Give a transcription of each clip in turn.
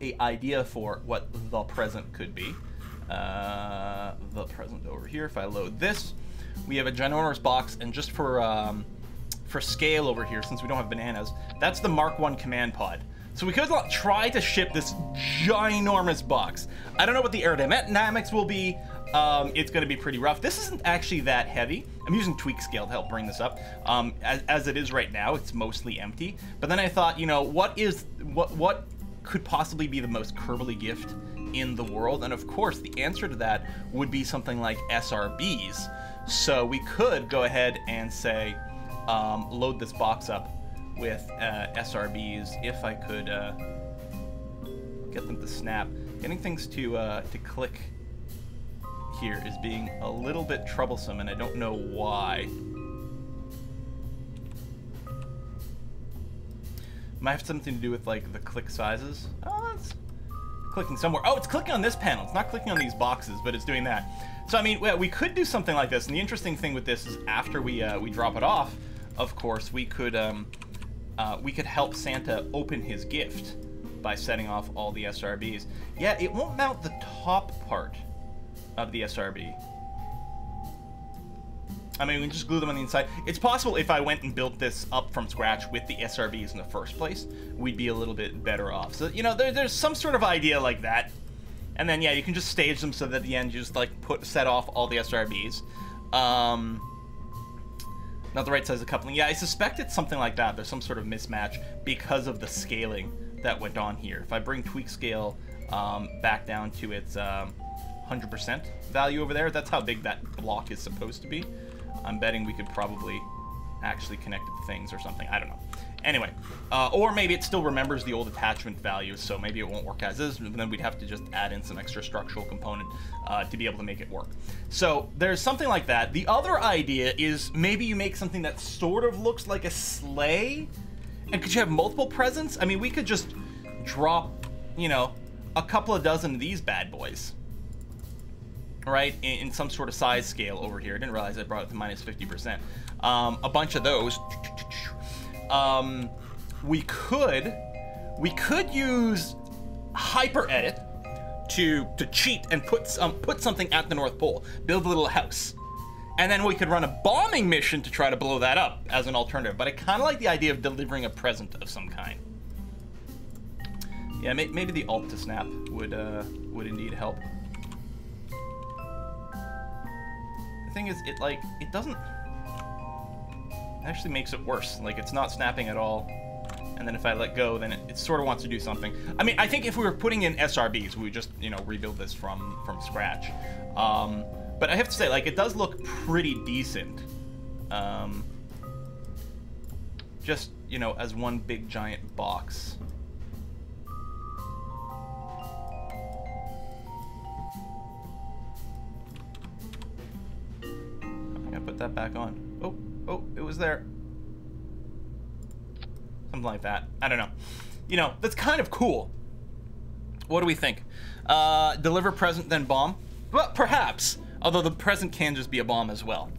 a idea for what the present could be. The present over here. If I load this, we have a ginormous box, and just for scale over here, since we don't have bananas, that's the Mark 1 command pod. So we could try to ship this ginormous box. I don't know what the aerodynamics will be. It's going to be pretty rough. This isn't actually that heavy. I'm using tweak scale to help bring this up. As it is right now, it's mostly empty. But then I thought, you know, what could possibly be the most Kerbal gift in the world? And of course, the answer to that would be something like SRBs. So we could go ahead and say, load this box up with SRBs if I could get them to snap. Getting things to click here is being a little bit troublesome, and I don't know why. Might have something to do with like the click sizes. Oh, it's clicking somewhere. Oh, it's clicking on this panel. It's not clicking on these boxes, but it's doing that. So I mean, we could do something like this. And the interesting thing with this is after we drop it off, of course, we could help Santa open his gift by setting off all the SRBs. Yeah, it won't mount the top part of the SRB. I mean, we can just glue them on the inside. It's possible if I went and built this up from scratch with the SRBs in the first place, we'd be a little bit better off. So, you know, there's some sort of idea like that. And then, yeah, you can just stage them so that at the end you just, like, set off all the SRBs. Not the right size of coupling. Yeah, I suspect it's something like that. There's some sort of mismatch because of the scaling that went on here. If I bring tweak scale back down to its 100% value over there, that's how big that block is supposed to be. I'm betting we could probably actually connect it to things or something. I don't know. Anyway, or maybe it still remembers the old attachment values, so maybe it won't work as is, and then we'd have to just add in some extra structural component to be able to make it work. So there's something like that. The other idea is maybe you make something that sort of looks like a sleigh, and could you have multiple presents? I mean, we could just drop, you know, a couple of dozen of these bad boys, right, in some sort of size scale over here. I didn't realize I brought it to minus 50%. A bunch of those. We could use hyper edit to cheat and put something at the North Pole, build a little house, and then we could run a bombing mission to try to blow that up as an alternative. But I kind of like the idea of delivering a present of some kind. Yeah, maybe the alt to snap would indeed help. The thing is, it doesn't. It actually makes it worse. Like, it's not snapping at all. And then if I let go, then it sort of wants to do something. I mean, I think if we were putting in SRBs, we would just, you know, rebuild this from scratch. But I have to say, like, it does look pretty decent. Just, you know, as one big giant box. I'm gonna put that back on. Oh, it was there. Something like that. I don't know. You know, that's kind of cool. What do we think? Deliver present, then bomb? Well, perhaps. Although the present can just be a bomb as well.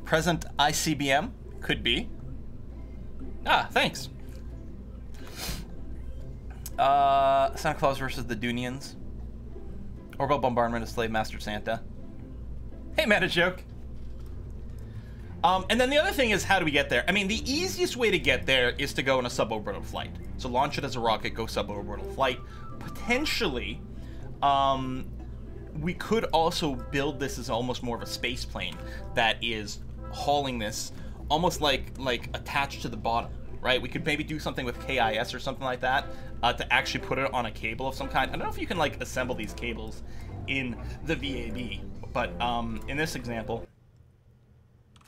Present ICBM? Could be. Ah, thanks. Santa Claus versus the Dunians. Orbital bombardment of Slave Master Santa. Hey, meta joke. And then the other thing is, how do we get there? I mean, the easiest way to get there is to go on a suborbital flight. So launch it as a rocket, go suborbital flight. Potentially, we could also build this as almost more of a space plane that is hauling this almost like attached to the bottom, right? We could maybe do something with KIS or something like that to actually put it on a cable of some kind. I don't know if you can like assemble these cables in the VAB, but in this example,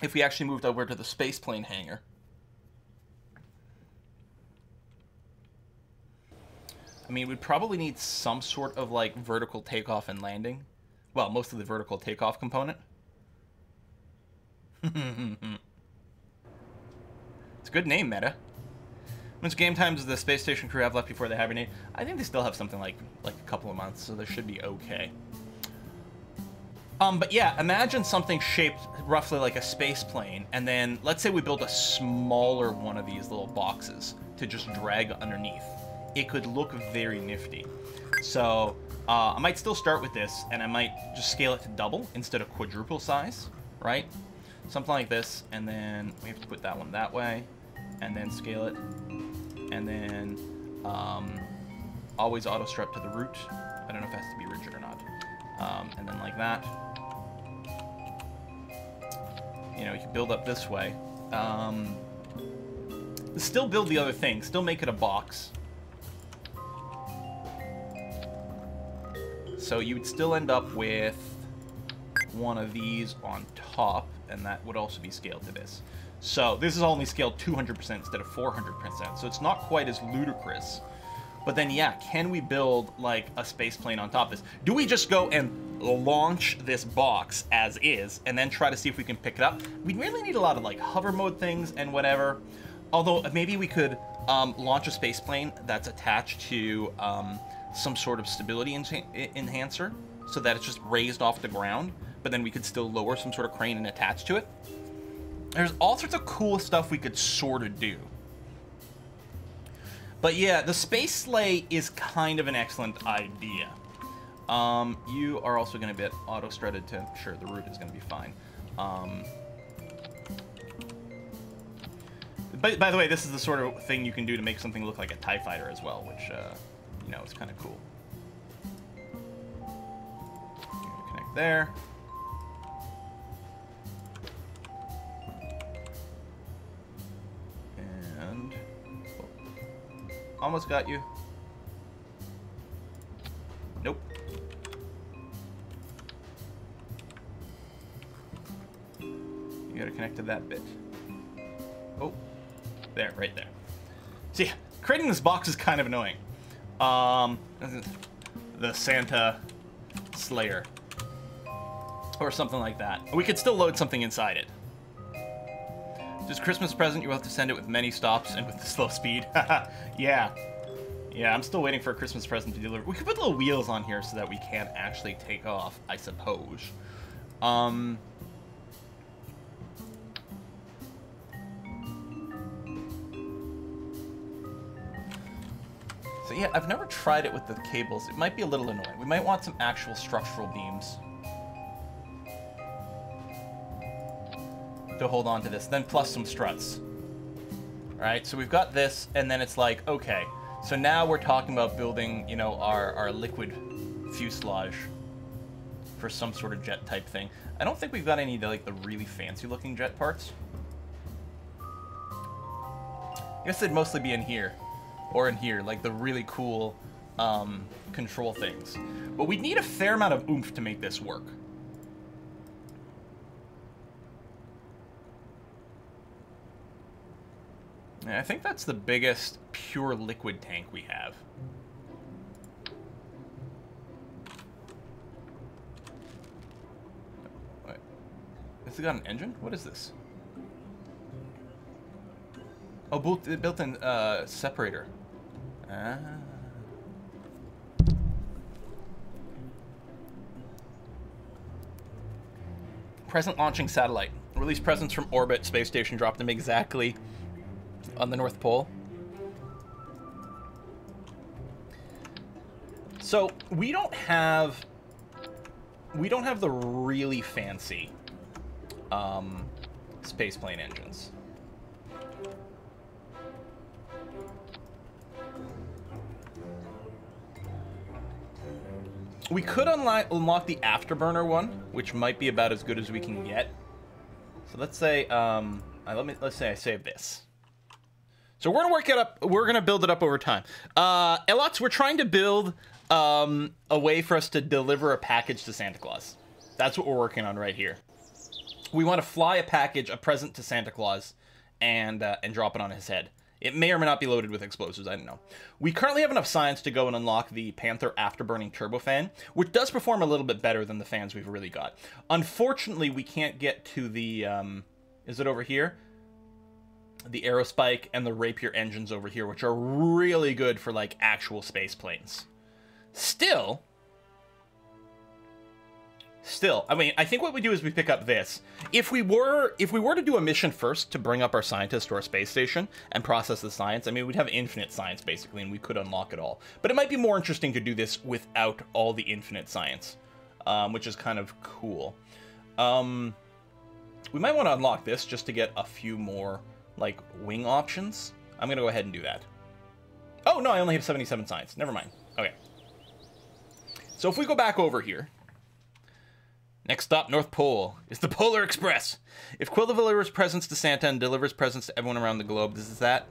if we actually moved over to the space plane hangar, I mean, we'd probably need some sort of like vertical takeoff and landing. Well, most of the vertical takeoff component. It's a good name, Meta. How much game time does the space station crew have left before they hibernate? I think they still have something like a couple of months, so they should be okay. But yeah, imagine something shaped roughly like a space plane, and then let's say we build a smaller one of these little boxes to just drag underneath. It could look very nifty. So I might still start with this, and I might just scale it to double instead of quadruple size, right? Something like this, and then we have to put that one that way, and then scale it, and then always auto strap to the root. I don't know if it has to be rigid or not. And then like that. You know, you can build up this way. Still build the other thing. Still make it a box. So you would still end up with one of these on top, and that would also be scaled to this. So this is only scaled 200% instead of 400%. So it's not quite as ludicrous. But then, yeah, can we build, like, a space plane on top of this? Do we just go and launch this box as is, and then try to see if we can pick it up? We'd really need a lot of, like, hover mode things and whatever. Although, maybe we could launch a space plane that's attached to some sort of stability enhancer, so that it's just raised off the ground, but then we could still lower some sort of crane and attach to it. There's all sorts of cool stuff we could sort of do. But yeah, the space sleigh is kind of an excellent idea. You are also going to be auto-strutted to... Sure, the root is going to be fine. By the way, this is the sort of thing you can do to make something look like a TIE fighter as well, which, you know, is kind of cool. Connect there. And... almost got you. Nope. You gotta connect to that bit. Oh. There, right there. See, creating this box is kind of annoying. The Santa Slayer. Or something like that. We could still load something inside it. Just Christmas present, you will have to send it with many stops and with the slow speed. Yeah. Yeah, I'm still waiting for a Christmas present to deliver. We could put little wheels on here so that we can't actually take off, I suppose. So yeah, I've never tried it with the cables. It might be a little annoying. We might want some actual structural beams to hold on to this, then plus some struts. Alright, so we've got this, and then it's like, okay, so now we're talking about building, you know, our liquid fuselage for some sort of jet type thing. I don't think we've got any, like, the really fancy looking jet parts. I guess they'd mostly be in here, or in here, like the really cool control things. But we'd need a fair amount of oomph to make this work. Yeah, I think that's the biggest pure liquid tank we have. What? Has it got an engine? What is this? Oh, built-in separator. Ah. Present launching satellite. Release presents from orbit. Space station dropped them exactly on the North Pole. So we don't have the really fancy spaceplane engines. We could unlock the afterburner one, which might be about as good as we can get. So let's say let's say I save this. So we're gonna work it up. We're gonna build it up over time. Elots, we're trying to build a way for us to deliver a package to Santa Claus. That's what we're working on right here. We want to fly a package, a present to Santa Claus, and drop it on his head. It may or may not be loaded with explosives, I don't know. We currently have enough science to go and unlock the Panther afterburning turbofan, which does perform a little bit better than the fans we've really got. Unfortunately, we can't get to the, is it over here? The Aerospike and the Rapier engines over here, which are really good for, like, actual space planes. Still, Still, I mean, I think what we do is we pick up this. If we were to do a mission first to bring up our scientist to our space station and process the science, I mean, we'd have infinite science basically, and we could unlock it all. But it might be more interesting to do this without all the infinite science, which is kind of cool. We might want to unlock this just to get a few more, like, wing options. I'm gonna go ahead and do that. Oh no, I only have 77 science. Never mind. Okay. So if we go back over here. Next stop, North Pole, is the Polar Express. If Quill delivers presents to Santa and delivers presents to everyone around the globe, does that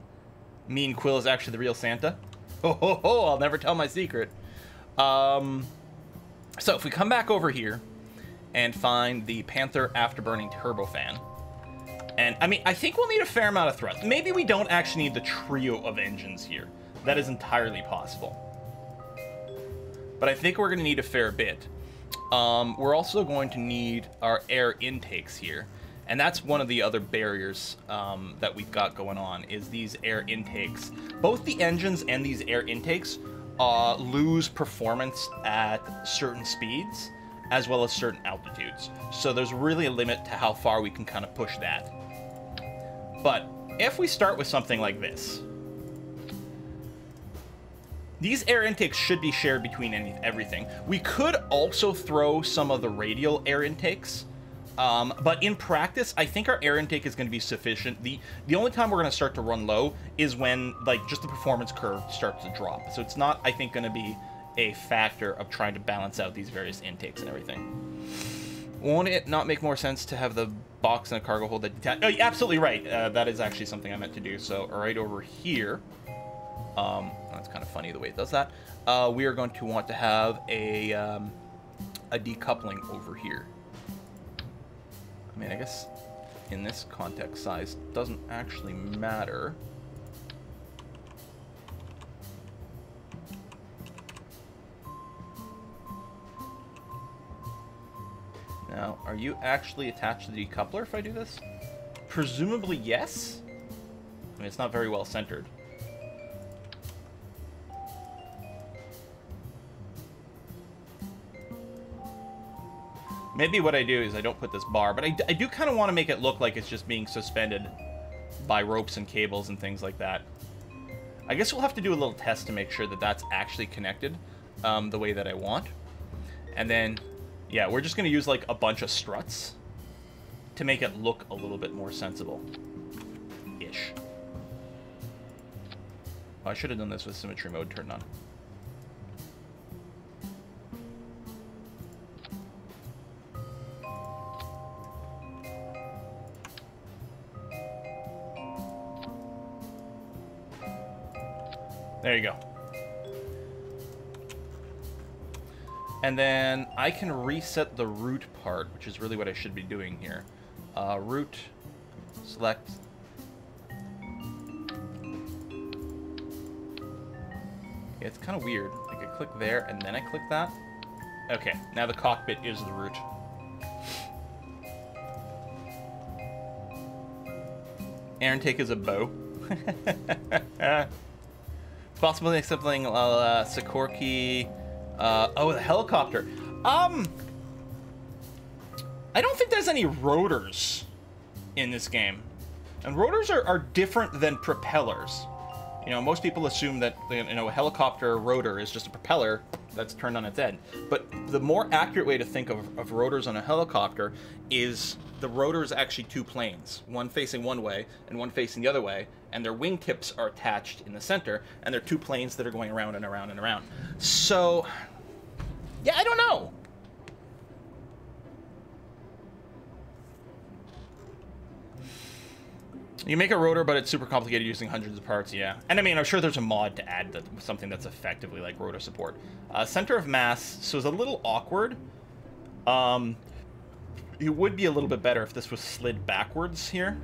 mean Quill is actually the real Santa? Ho ho ho, I'll never tell my secret. So if we come back over here and find the Panther Afterburning Turbofan, and I mean, I think we'll need a fair amount of thrust. Maybe we don't actually need the trio of engines here. That is entirely possible. But I think we're going to need a fair bit. We're also going to need our air intakes here, and that's one of the other barriers that we've got going on, is these air intakes. Both the engines and these air intakes lose performance at certain speeds, as well as certain altitudes. So there's really a limit to how far we can kind of push that. But if we start with something like this, these air intakes should be shared between everything. We could also throw some of the radial air intakes, but in practice, I think our air intake is going to be sufficient. The only time we're going to start to run low is when, like, just the performance curve starts to drop. So it's not, I think, going to be a factor of trying to balance out these various intakes and everything. Won't it not make more sense to have the box and a cargo hold that detach? Oh, you're absolutely right. That is actually something I meant to do. So right over here. That's kind of funny the way it does that. We are going to want to have a decoupling over here. I mean, I guess in this context, size doesn't actually matter. Now, are you actually attached to the decoupler if I do this? Presumably yes. I mean, it's not very well centered. Maybe what I do is I don't put this bar, but I do kind of want to make it look like it's just being suspended by ropes and cables and things like that. I guess we'll have to do a little test to make sure that that's actually connected the way that I want. And then, yeah, we're just going to use like a bunch of struts to make it look a little bit more sensible-ish. Oh, I should have done this with symmetry mode turned on. There you go. And then I can reset the root part, which is really what I should be doing here. Root, select. Yeah, it's kind of weird. I could click there and then I click that. Okay, now the cockpit is the root. Air intake is a bow. Possibly something Sikorsky. Oh, the helicopter. I don't think there's any rotors in this game. And rotors are different than propellers. You know, most people assume that, you know, a helicopter rotor is just a propeller that's turned on its end. But the more accurate way to think of rotors on a helicopter is the rotor is actually two planes, one facing one way and one facing the other way, and their wingtips are attached in the center, and they're two planes that are going around and around and around. So, yeah, I don't know. You make a rotor, but it's super complicated using hundreds of parts, yeah. And I mean, I'm sure there's a mod to add something that's effectively like rotor support. Center of mass, so it's a little awkward. It would be a little bit better if this was slid backwards here.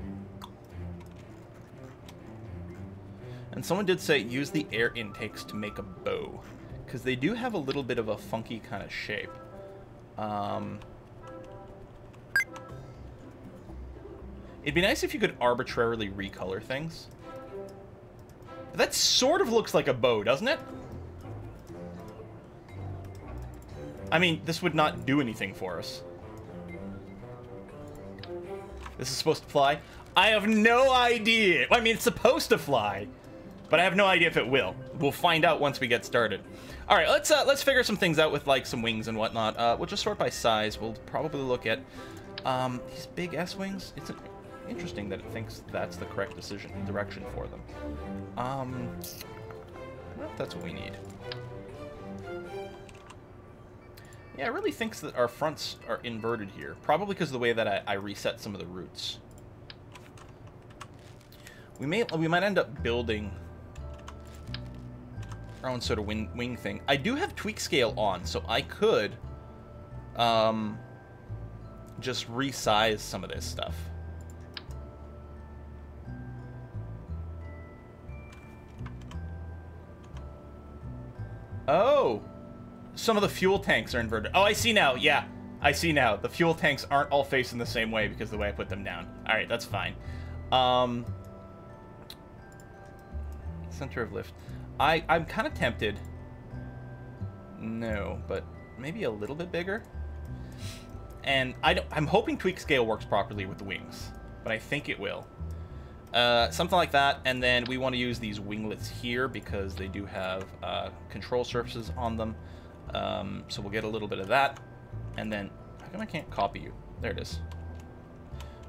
And someone did say use the air intakes to make a bow, because they do have a little bit of a funky kind of shape. It'd be nice if you could arbitrarily recolor things. But that sort of looks like a bow, doesn't it? I mean, this would not do anything for us. This is supposed to fly? I have no idea. I mean, it's supposed to fly, but I have no idea if it will. We'll find out once we get started. All right, let's figure some things out with like some wings and whatnot. We'll just sort by size. We'll probably look at these big S-wings. It's interesting that it thinks that's the correct direction for them. I don't know if that's what we need. Yeah, it really thinks that our fronts are inverted here. Probably because of the way that I reset some of the routes. We might end up building our own sort of wing thing. I do have tweak scale on, so I could just resize some of this stuff. Oh! Some of the fuel tanks are inverted. Oh, I see now. Yeah, I see now. The fuel tanks aren't all facing the same way because of the way I put them down. All right, that's fine. Center of lift. I'm kind of tempted. No, but maybe a little bit bigger. And I'm hoping tweak scale works properly with the wings, but I think it will. Something like that, and then we want to use these winglets here because they do have control surfaces on them. So we'll get a little bit of that, and then how come I can't copy you? There it is.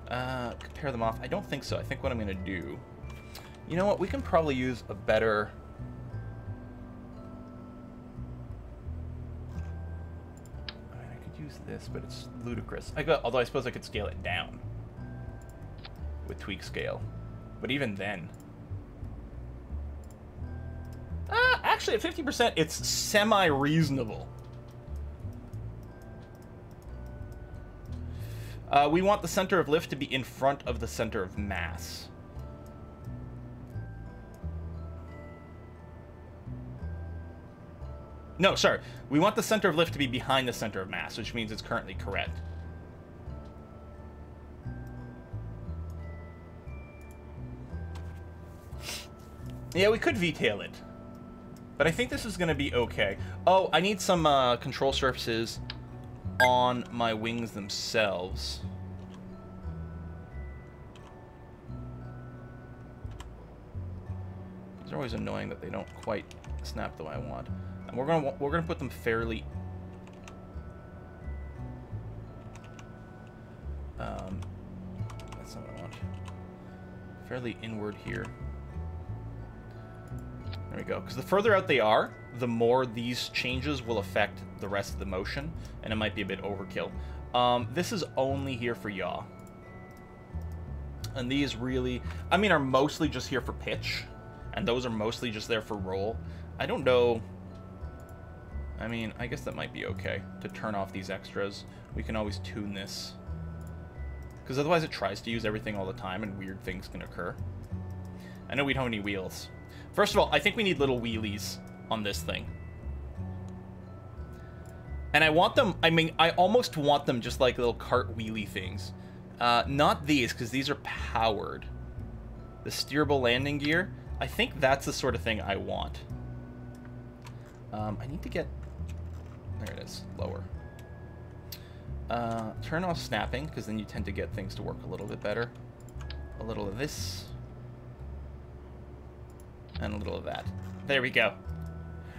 Compare them off. I don't think so. I think what I'm going to do, you know what? We can probably use a better. I mean, I could use this, but it's ludicrous. Although I suppose I could scale it down with tweak scale, but even then. Actually, at 50%, it's semi-reasonable. We want the center of lift to be in front of the center of mass. No, sorry. We want the center of lift to be behind the center of mass, which means it's currently correct. Yeah, we could V-tail it. But I think this is going to be okay. Oh, I need some control surfaces on my wings themselves. It's always annoying that they don't quite snap the way I want. And we're gonna put them fairly. That's not what I want. Fairly inward here. There we go. Because the further out they are, the more these changes will affect the rest of the motion, and it might be a bit overkill. This is only here for yaw. And these really, I mean, are mostly just here for pitch, and those are mostly just there for roll. I don't know. I mean, I guess that might be okay to turn off these extras. We can always tune this. Because otherwise it tries to use everything all the time, and weird things can occur. I know we don't have any wheels. First of all, I think we need little wheelies on this thing. And I want them, I mean, I almost want them just like little cart wheelie things. Not these, because these are powered. The steerable landing gear, I think that's the sort of thing I want. I need to get, there it is, lower. Turn off snapping, because then you tend to get things to work a little bit better. A little of this. And a little of that. There we go.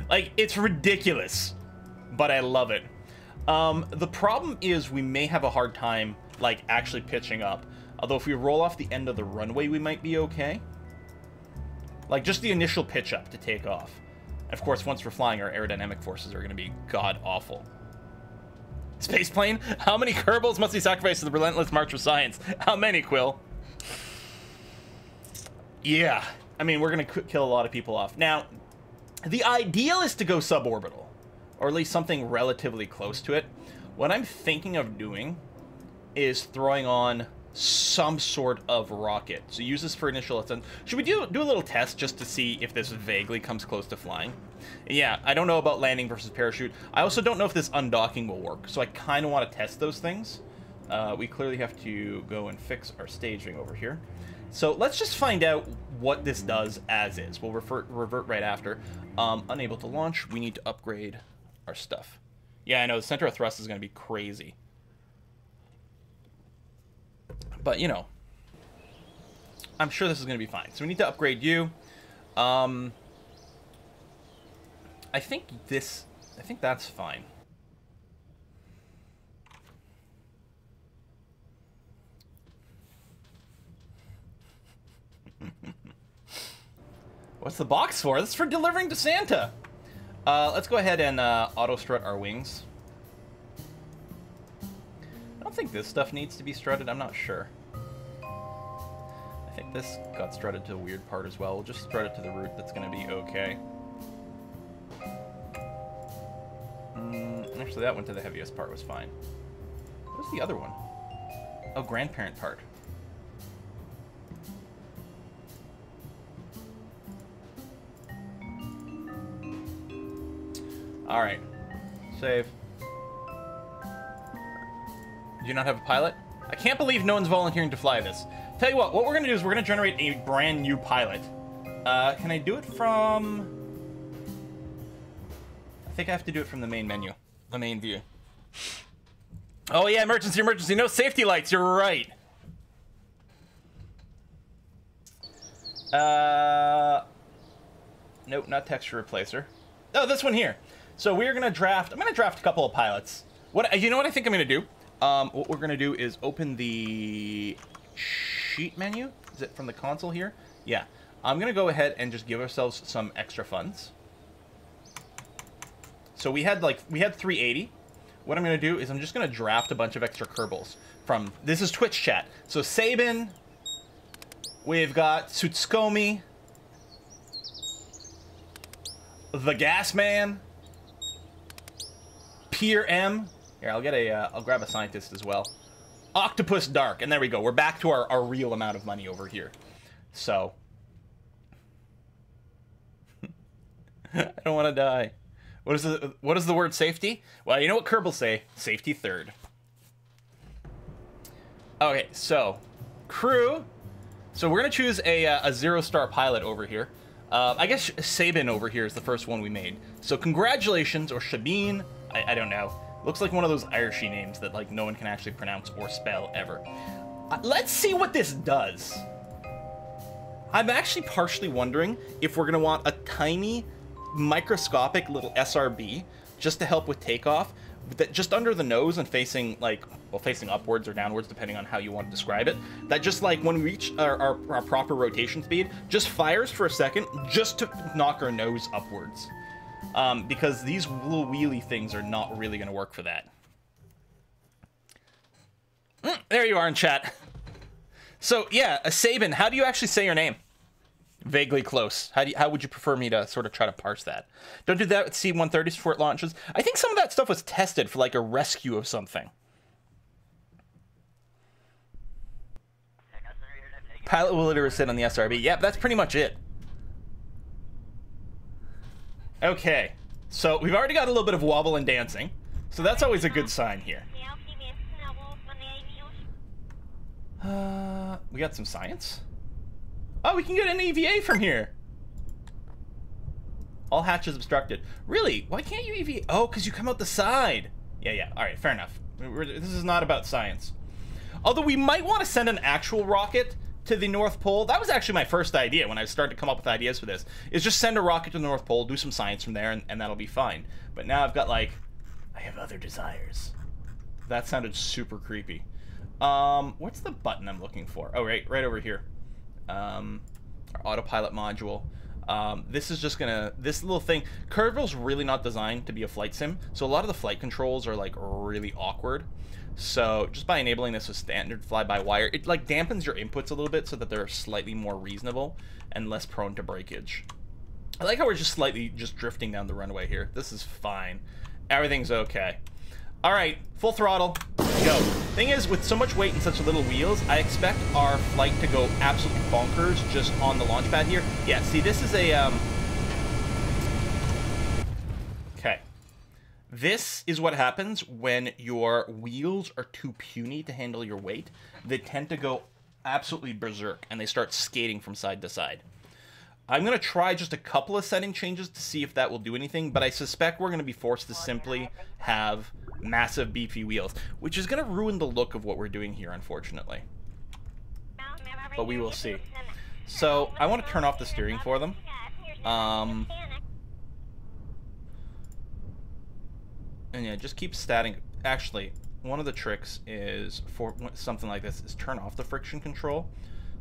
Like, it's ridiculous, but I love it. The problem is we may have a hard time, like, actually pitching up. Although if we roll off the end of the runway, we might be okay. Like, just the initial pitch up to take off. And of course, once we're flying, our aerodynamic forces are going to be god-awful. Spaceplane? How many Kerbals must be sacrificed to the relentless march of science? How many, Quill? Yeah. I mean, we're going to kill a lot of people off. Now, the ideal is to go suborbital, or at least something relatively close to it. What I'm thinking of doing is throwing on some sort of rocket. So use this for initial ascent. Should we do a little test just to see if this vaguely comes close to flying? Yeah, I don't know about landing versus parachute. I also don't know if this undocking will work, so I kind of want to test those things. We clearly have to go and fix our staging over here. So let's just find out what this does as is. We'll revert right after. Unable to launch. We need to upgrade our stuff. Yeah, I know, the center of thrust is going to be crazy. But, you know, I'm sure this is going to be fine. So we need to upgrade you. I think that's fine. What's the box for? This is for delivering to Santa. Let's go ahead and auto strut our wings. I don't think this stuff needs to be strutted. I'm not sure. I think this got strutted to a weird part as well. We'll just strut it to the root. That's going to be okay. Actually, that went to the heaviest part. Was fine. What's the other one? Oh, grandparent part. All right. Save. Do you not have a pilot? I can't believe no one's volunteering to fly this. Tell you what we're going to do is we're going to generate a brand new pilot. Can I do it from... I think I have to do it from the main menu. The main view. Oh yeah, emergency, emergency. No safety lights, you're right. Nope, not texture replacer. Oh, this one here. So we're going to draft... I'm going to draft a couple of pilots. You know what I think I'm going to do? What we're going to do is open the sheet menu. Is it from the console here? Yeah. I'm going to go ahead and just give ourselves some extra funds. So we had 380. What I'm going to do is I'm just going to draft a bunch of extra Kerbals from... This is Twitch chat. So Sabin. We've got Tsutsukomi. The Gas Man. Pier M. Here, I'll grab a scientist as well. Octopus Dark, and there we go. We're back to our real amount of money over here. So, I don't want to die. What is the word safety? Well, you know what Kerbal say? Safety third. Okay, so crew. So we're gonna choose a 0-star pilot over here. I guess Sabin over here is the first one we made. So congratulations, or Shabin. I don't know. Looks like one of those Irishy names that like no one can actually pronounce or spell ever. Let's see what this does. I'm actually partially wondering if we're gonna want a tiny, microscopic little SRB just to help with takeoff, that just under the nose and facing like, well, facing upwards or downwards depending on how you want to describe it. That just like when we reach our proper rotation speed, just fires for a second just to knock our nose upwards. Because these little wheelie things are not really going to work for that. There you are in chat. So, yeah, Sabin, how do you actually say your name? Vaguely close. How would you prefer me to sort of try to parse that? Don't do that with C-130s before it launches. I think some of that stuff was tested for, like, a rescue of something. Pilot will literally sit on the SRB. Yep, that's pretty much it. Okay, so we've already got a little bit of wobble and dancing, so that's always a good sign here. We got some science. Oh, we can get an EVA from here. All hatches obstructed. Really? Why can't you EVA? Oh, because you come out the side. Yeah. All right, fair enough. This is not about science. Although we might want to send an actual rocket to the North Pole. That was actually my first idea when I started to come up with ideas for this, is just send a rocket to the North Pole, do some science from there, and that'll be fine. But now I've got, like, I have other desires. That sounded super creepy. What's the button I'm looking for? Oh, right over here. Our autopilot module. This is just gonna, this little thing, Kerbal's really not designed to be a flight sim, so a lot of the flight controls are, like, really awkward. So just by enabling this with standard fly-by-wire, it like dampens your inputs a little bit so that they're slightly more reasonable and less prone to breakage. I like how we're just slightly drifting down the runway here. This is fine. Everything's okay. All right, full throttle, go. Thing is, with so much weight and such little wheels, I expect our flight to go absolutely bonkers just on the launch pad here. Yeah, see, this is a, okay. This is what happens when your wheels are too puny to handle your weight. They tend to go absolutely berserk, and they start skating from side to side. I'm going to try just a couple of setting changes to see if that will do anything, but I suspect we're going to be forced to simply have massive beefy wheels, which is going to ruin the look of what we're doing here, unfortunately. But we will see. So I want to turn off the steering for them. And yeah, just keep statting. Actually, one of the tricks is for something like this is turn off the friction control.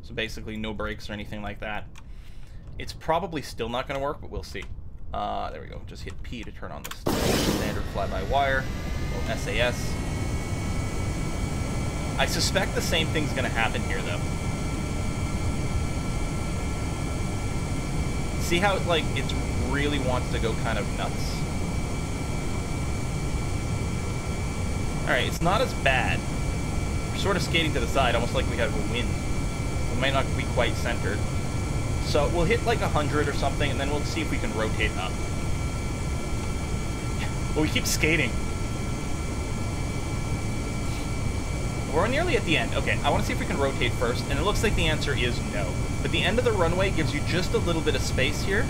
So basically no brakes or anything like that. It's probably still not going to work, but we'll see. There we go. Just hit P to turn on the standard fly-by-wire. Little SAS. I suspect the same thing's going to happen here, though. See how like it really wants to go kind of nuts? Alright, it's not as bad. We're sort of skating to the side, almost like we have a wind. We might not be quite centered. So we'll hit like 100 or something, and then we'll see if we can rotate up. But we keep skating. We're nearly at the end. Okay, I want to see if we can rotate first, and it looks like the answer is no. But the end of the runway gives you just a little bit of space here.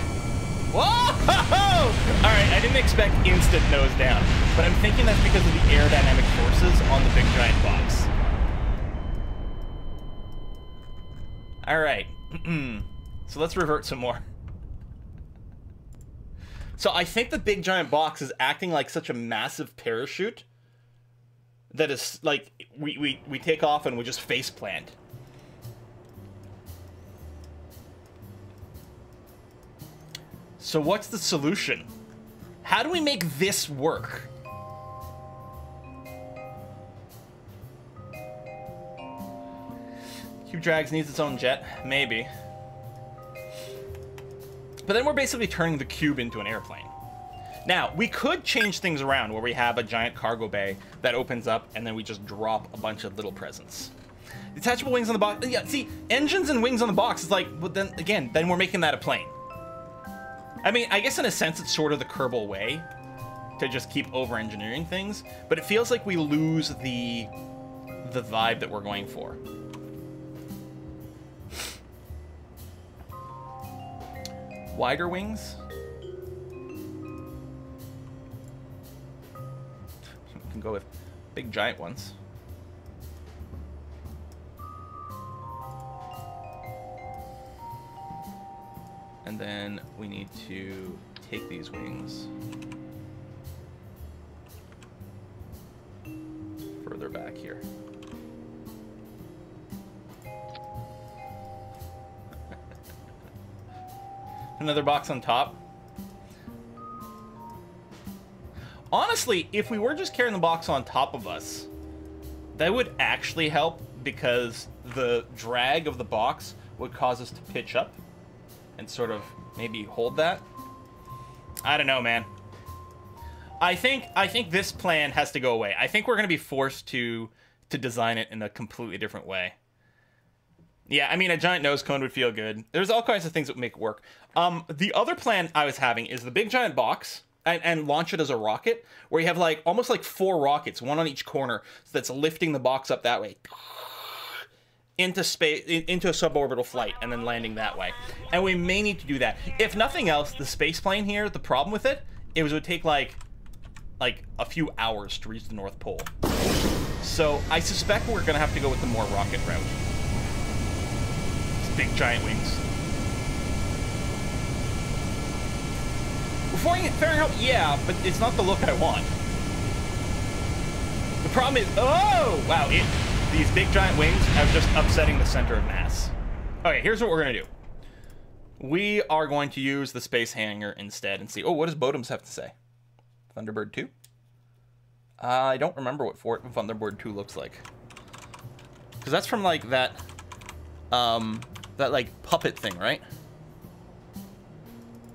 Whoa! Alright, I didn't expect instant nose down, but I'm thinking that's because of the aerodynamic forces on the big giant box. Alright. So let's revert some more. So I think the big giant box is acting like such a massive parachute that is like we take off and we just face plant. So what's the solution? How do we make this work? Cube Drags needs its own jet, maybe. But then we're basically turning the cube into an airplane. Now, we could change things around where we have a giant cargo bay that opens up and then we just drop a bunch of little presents. Detachable wings on the box. Yeah, see, engines and wings on the box is like, but then again, then we're making that a plane. I mean, I guess in a sense it's sort of the Kerbal way to just keep over-engineering things, but it feels like we lose the vibe that we're going for. Wider wings. We can go with big giant ones. And then we need to take these wings further back here. Another box on top. Honestly, if we were just carrying the box on top of us, that would actually help because the drag of the box would cause us to pitch up and sort of maybe hold that. I don't know, man. I think this plan has to go away. I think we're going to be forced to design it in a completely different way. Yeah, I mean, a giant nose cone would feel good. There's all kinds of things that would make it work. The other plan I was having is the big giant box and launch it as a rocket, where you have like almost like 4 rockets, one on each corner, so that's lifting the box up that way into space, into a suborbital flight, and then landing that way. And we may need to do that. If nothing else, the space plane here, the problem with it would take like a few hours to reach the North Pole. So I suspect we're gonna have to go with the more rocket route. Big giant wings. Before you get Fahrenheit, yeah, but it's not the look I want. The problem is, oh, wow, these big giant wings are just upsetting the center of mass. Okay, here's what we're gonna do. We are going to use the space hangar instead and see, oh, what does Bodems have to say? Thunderbird 2? I don't remember what Thunderbird 2 looks like. Because that's from like that like puppet thing, right?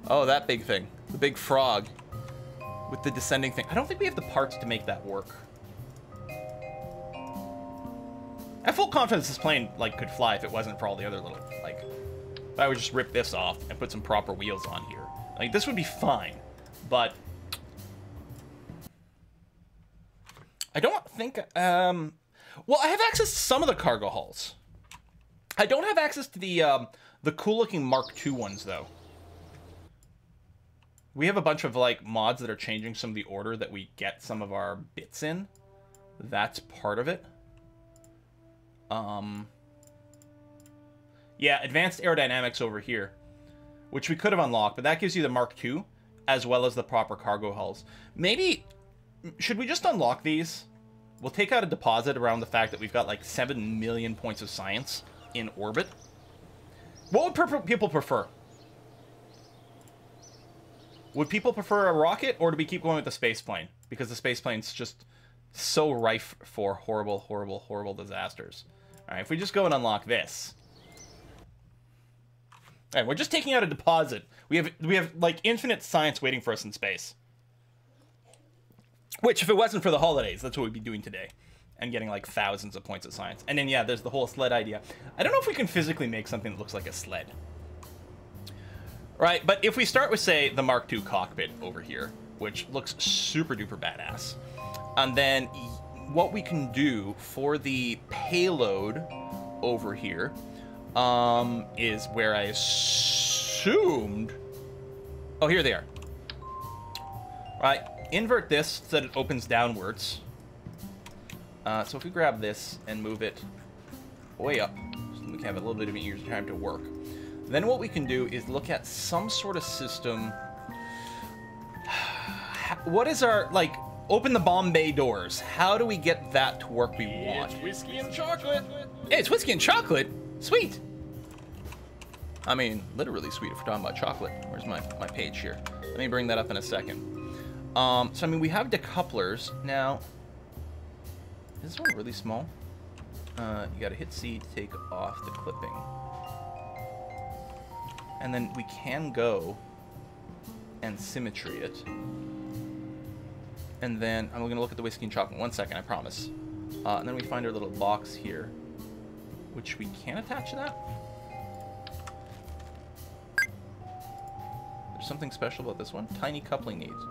Oh, that big thing. The big frog with the descending thing. I don't think we have the parts to make that work. I have full confidence this plane like could fly if it wasn't for all the other little, like, if I would just rip this off and put some proper wheels on here. Like, this would be fine, but I don't think, well, I have access to some of the cargo hulls. I don't have access to the The cool-looking Mark II ones, though. We have a bunch of, like, mods that are changing some of the order that we get some of our bits in. That's part of it. Yeah, advanced aerodynamics over here, which we could have unlocked, but that gives you the Mark II, as well as the proper cargo hulls. Maybe, should we just unlock these? We'll take out a deposit around the fact that we've got, like, 7 million points of science in orbit. What would people prefer? Would people prefer a rocket, or do we keep going with the space plane? Because the space plane's just so rife for horrible, horrible, horrible disasters. All right, if we just go and unlock this. All right, we're just taking out a deposit. We have like infinite science waiting for us in space. Which, if it wasn't for the holidays, that's what we'd be doing today. And getting like thousands of points of science. And then, yeah, there's the whole sled idea. I don't know if we can physically make something that looks like a sled. Right, but if we start with, say, the Mark II cockpit over here, which looks super duper badass, and then what we can do for the payload over here is where I assumed... Oh, here they are. Right, invert this so that it opens downwards. So if we grab this and move it way up, so we can have a little bit of easier time to work. Then what we can do is look at some sort of system. What is our, like, open the bomb bay doors. How do we get that to work we want? It's whiskey and chocolate. Hey, it's whiskey and chocolate? Sweet. I mean, literally sweet if we're talking about chocolate. Where's my page here? Let me bring that up in a second. So, I mean, we have decouplers. Now, is this one really small? You gotta hit C to take off the clipping. And then we can go and symmetry it. And then I'm going to look at the whiskey and chocolate. 1 second, I promise. And then we find our little box here, which we can attach to that. There's something special about this one. Tiny coupling needs.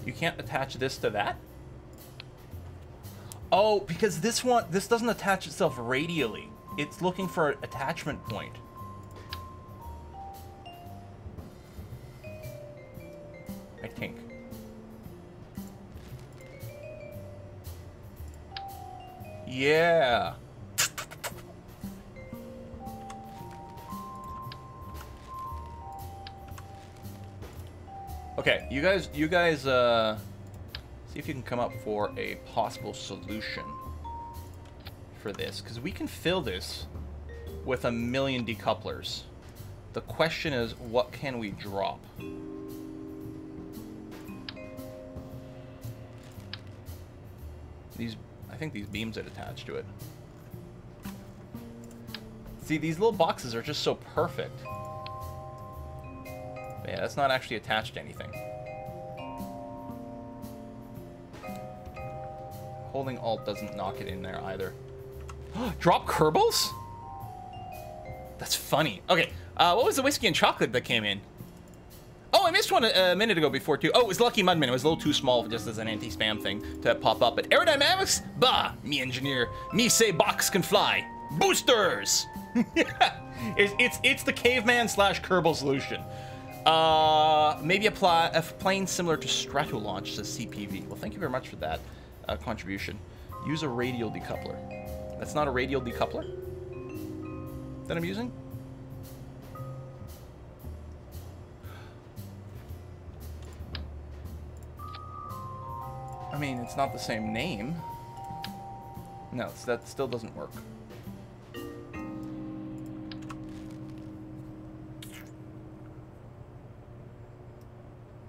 You can't attach this to that? Oh, because this doesn't attach itself radially. It's looking for an attachment point. I think. Yeah. Okay, you guys, see if you can come up for a possible solution for this, because we can fill this with 1 million decouplers. The question is, what can we drop? I think these beams that attach to it. See, these little boxes are just so perfect. But yeah, that's not actually attached to anything. Holding Alt doesn't knock it in there either. Drop Kerbals? That's funny. Okay, what was the whiskey and chocolate that came in? Oh, I missed one a minute ago before, too. Oh, it was Lucky Mudman. It was a little too small just as an anti-spam thing to pop up. But Aerodynamics? Bah, me engineer. Me say box can fly. Boosters! it's the caveman / Kerbal solution. Maybe a plane similar to Stratolaunch, says CPV. Well, thank you very much for that contribution. Use a radial decoupler. That's not a radial decoupler that I'm using? I mean, it's not the same name. No, that still doesn't work.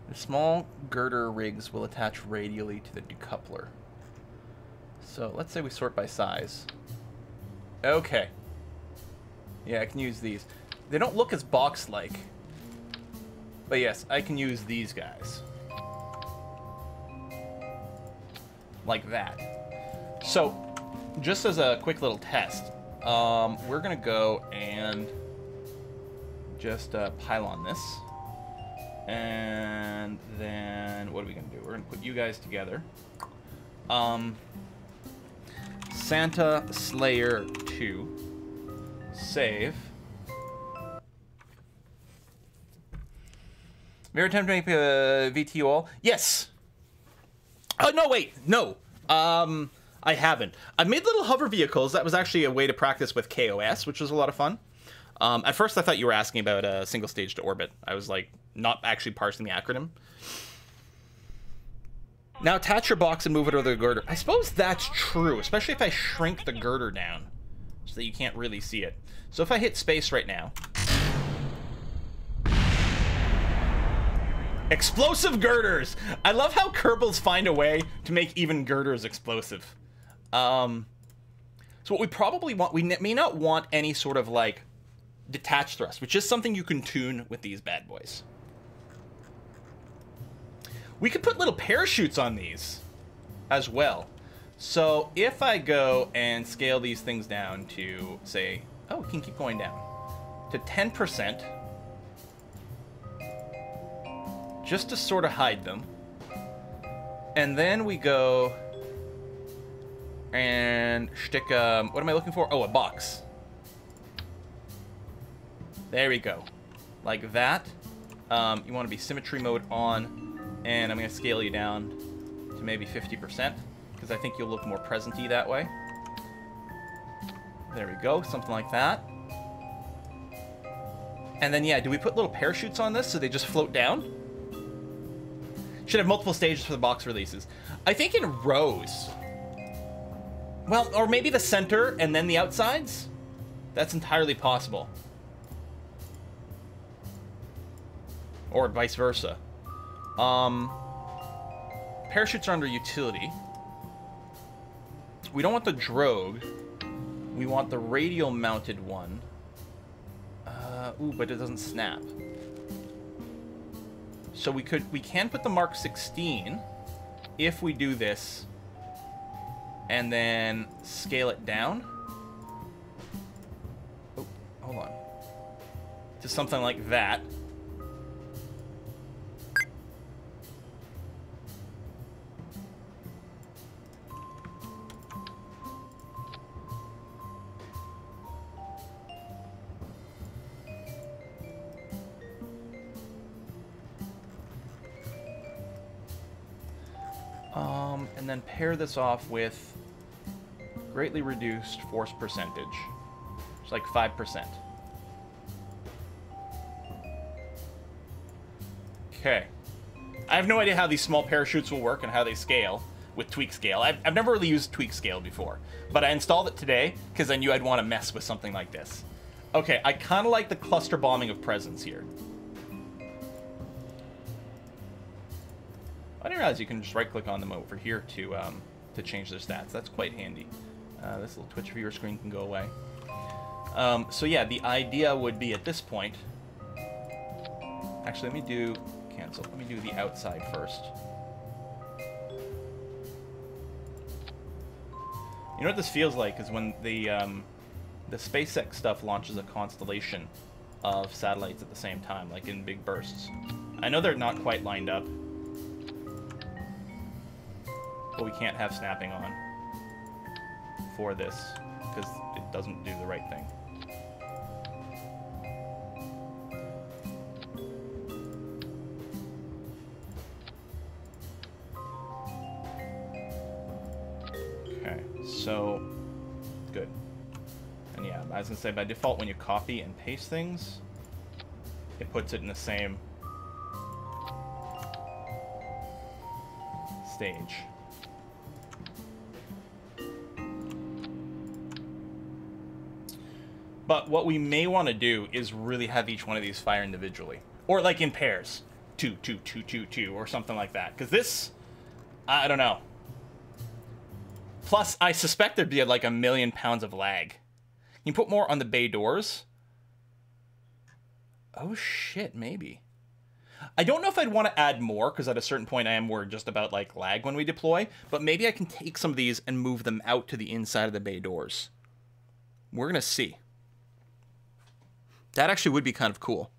The small girder rigs will attach radially to the decoupler. So let's say we sort by size. Okay. Yeah, I can use these. They don't look as box-like. But yes, I can use these guys. Like that. So, just as a quick little test, we're gonna go and just pylon this. And then, what are we gonna do? We're gonna put you guys together. Santa Slayer 2. Save. Mirror attempt to make VT all? Yes. Oh, no, wait. No. I haven't. I've made little hover vehicles. That was actually a way to practice with KOS, which was a lot of fun. At first, I thought you were asking about a single stage to orbit. I was, like, not actually parsing the acronym. Now attach your box and move it over the girder. I suppose that's true, especially if I shrink the girder down so that you can't really see it. So if I hit space right now... Explosive girders! I love how Kerbals find a way to make even girders explosive. So what we probably want... We may not want any sort of, like, detached thrust, which is something you can tune with these bad boys. We could put little parachutes on these as well. So if I go and scale these things down to, say... Oh, we can keep going down. To 10%. Just to sort of hide them. And then we go and stick, what am I looking for? Oh, a box. There we go. Like that. You want to be symmetry mode on. And I'm going to scale you down to maybe 50%. Because I think you'll look more present-y that way. There we go. Something like that. And then, yeah, do we put little parachutes on this so they just float down? Should have multiple stages for the box releases. I think in rows. Well, or maybe the center and then the outsides? That's entirely possible. Or vice versa. Parachutes are under utility. We don't want the drogue. We want the radial mounted one. Ooh, but it doesn't snap. So we can put the Mark 16 if we do this and then scale it down. Oh, hold on. To something like that. And then pair this off with greatly reduced force percentage. It's like 5%. Okay. I have no idea how these small parachutes will work and how they scale with tweak scale. I've never really used tweak scale before, but I installed it today because I knew I'd want to mess with something like this. Okay, I kind of like the cluster bombing of presence here. I didn't realize you can just right-click on them over here to change their stats. That's quite handy. This little Twitch viewer screen can go away. So yeah, the idea would be at this point... Actually, let me do... Cancel. Let me do the outside first. You know what this feels like is when the SpaceX stuff launches a constellation of satellites at the same time, like in big bursts. I know they're not quite lined up, but we can't have snapping on for this because it doesn't do the right thing. Okay, so good. And yeah, I was gonna say by default when you copy and paste things, it puts it in the same stage. But what we may want to do is really have each one of these fire individually. Or like in pairs. 2, 2, 2, 2, 2, or something like that. Because this, I don't know. Plus, I suspect there'd be like 1,000,000 pounds of lag. Can you put more on the bay doors? Oh shit, maybe. I don't know if I'd want to add more, because at a certain point I am worried just about like lag when we deploy. But maybe I can take some of these and move them out to the inside of the bay doors. We're going to see. That actually would be kind of cool.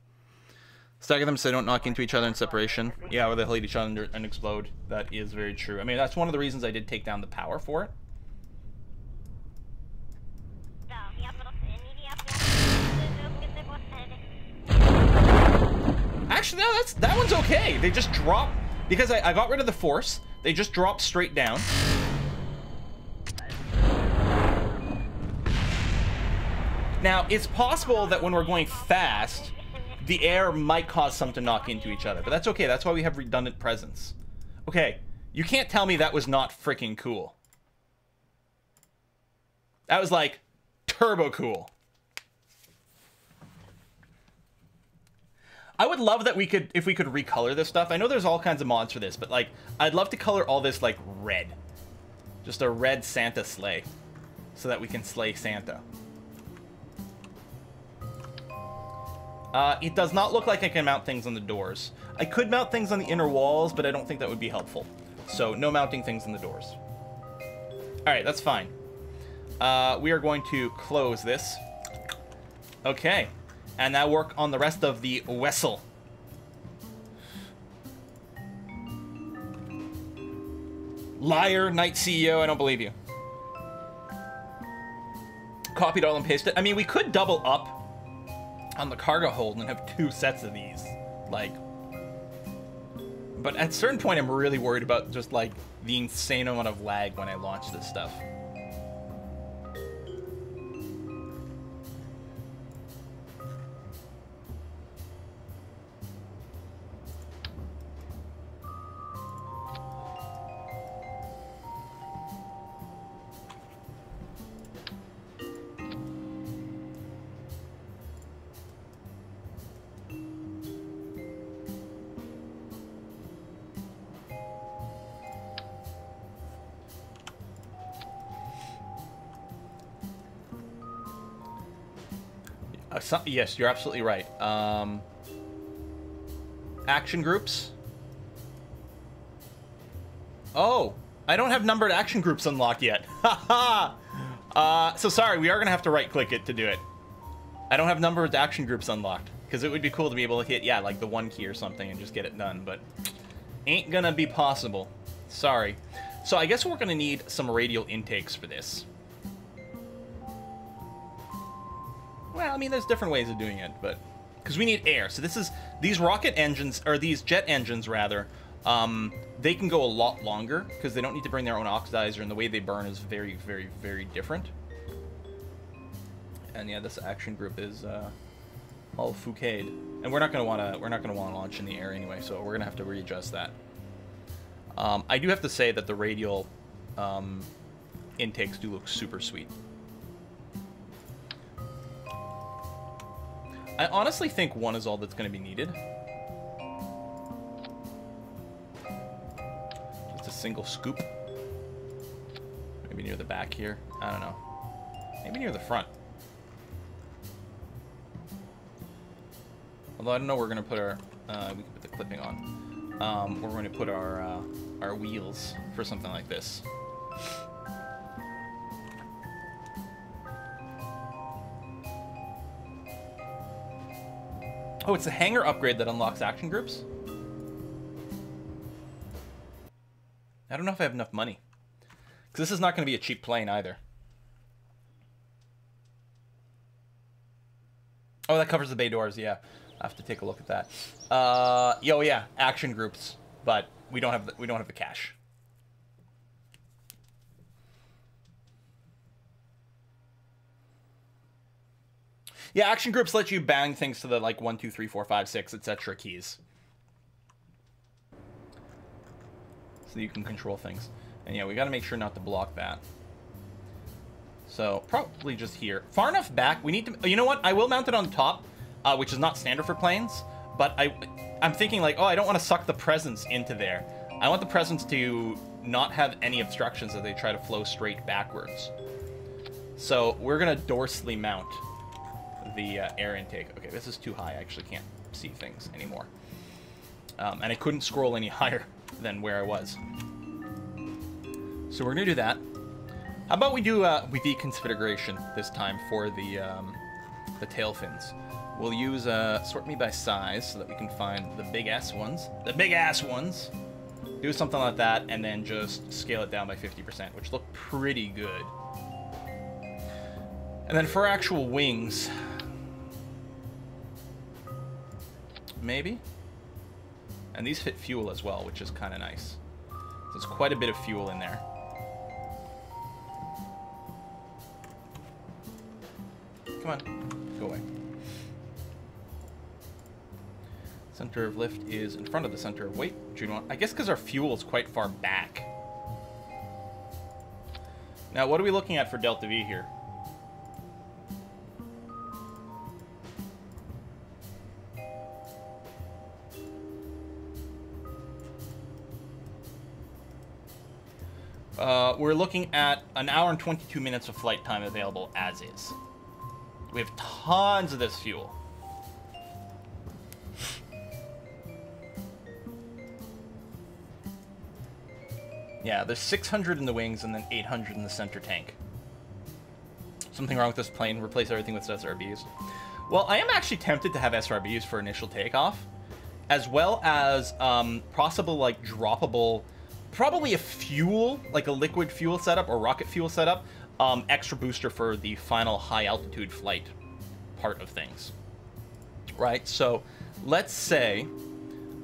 Stagger them so they don't knock into each other in separation. Yeah, or they'll hit each other and explode. That is very true. I mean, that's one of the reasons I did take down the power for it. Actually, no, that one's okay. They just drop, because I got rid of the force, they just drop straight down. Now, it's possible that when we're going fast, the air might cause some to knock into each other, but that's okay. That's why we have redundant presence. Okay, you can't tell me that was not freaking cool. That was like turbo cool. I would love that we could, if we could recolor this stuff. I know there's all kinds of mods for this, but like, I'd love to color all this like red. Just a red Santa sleigh, so that we can slay Santa. It does not look like I can mount things on the doors. I could mount things on the inner walls, but I don't think that would be helpful. So no mounting things on the doors. Alright, that's fine. We are going to close this. Okay. And now work on the rest of the vessel. Liar, Night CEO, I don't believe you. Copied all and pasted. I mean, we could double up on the cargo hold and have 2 sets of these. Like, but at a certain point, I'm really worried about just like the insane amount of lag when I launch this stuff. Yes, you're absolutely right. Action groups. Oh, I don't have numbered action groups unlocked yet. Haha. So sorry, we are gonna have to right-click it to do it. I don't have numbered action groups unlocked because it would be cool to be able to hit, yeah, like the 1 key or something and just get it done, but ain't gonna be possible. Sorry. So I guess we're gonna need some radial intakes for this. Well, I mean, there's different ways of doing it, but because we need air. So this is, these rocket engines, or these jet engines rather, they can go a lot longer because they don't need to bring their own oxidizer, and the way they burn is very, very, very different. And yeah, this action group is all Fouquet, and we're not gonna want to launch in the air anyway, so we're gonna have to readjust that. I do have to say that the radial intakes do look super sweet. I honestly think 1 is all that's going to be needed. Just a single scoop. Maybe near the back here. I don't know. Maybe near the front. Although I don't know where we're going to put our... we can put the clipping on. We're going to put our wheels for something like this. Oh, it's a hangar upgrade that unlocks action groups? I don't know if I have enough money. Because this is not going to be a cheap plane either. Oh, that covers the bay doors, yeah. I have to take a look at that. Yo, yeah, action groups, but we don't have the cash. Yeah, action groups let you bang things to the like 1, 2, 3, 4, 5, 6, etc. keys. So you can control things. And yeah, we got to make sure not to block that. So probably just here. Far enough back, we need to... You know what? I will mount it on top, which is not standard for planes. But I'm thinking like, oh, I don't want to suck the presence into there. I want the presence to not have any obstructions as they try to flow straight backwards. So we're going to dorsally mount the air intake. Okay, this is too high. I actually can't see things anymore. And I couldn't scroll any higher than where I was. So we're going to do that. How about we do VV configuration this time for the tail fins. We'll use sort me by size so that we can find the big ass ones. The big ass ones! Do something like that and then just scale it down by 50%, which look pretty good. And then for actual wings... Maybe? And these fit fuel as well, which is kind of nice. So there's quite a bit of fuel in there. Come on, go away. Center of lift is in front of the center of weight. I guess because our fuel is quite far back. Now, what are we looking at for delta V here? We're looking at an hour and 22 minutes of flight time available as is. We have tons of this fuel. Yeah, there's 600 in the wings and then 800 in the center tank. Something wrong with this plane, replace everything with SRBs. Well, I am actually tempted to have SRBs for initial takeoff, as well as possible, like, droppable, probably a fuel, like a liquid fuel setup or rocket fuel setup, extra booster for the final high altitude flight part of things. Right, so let's say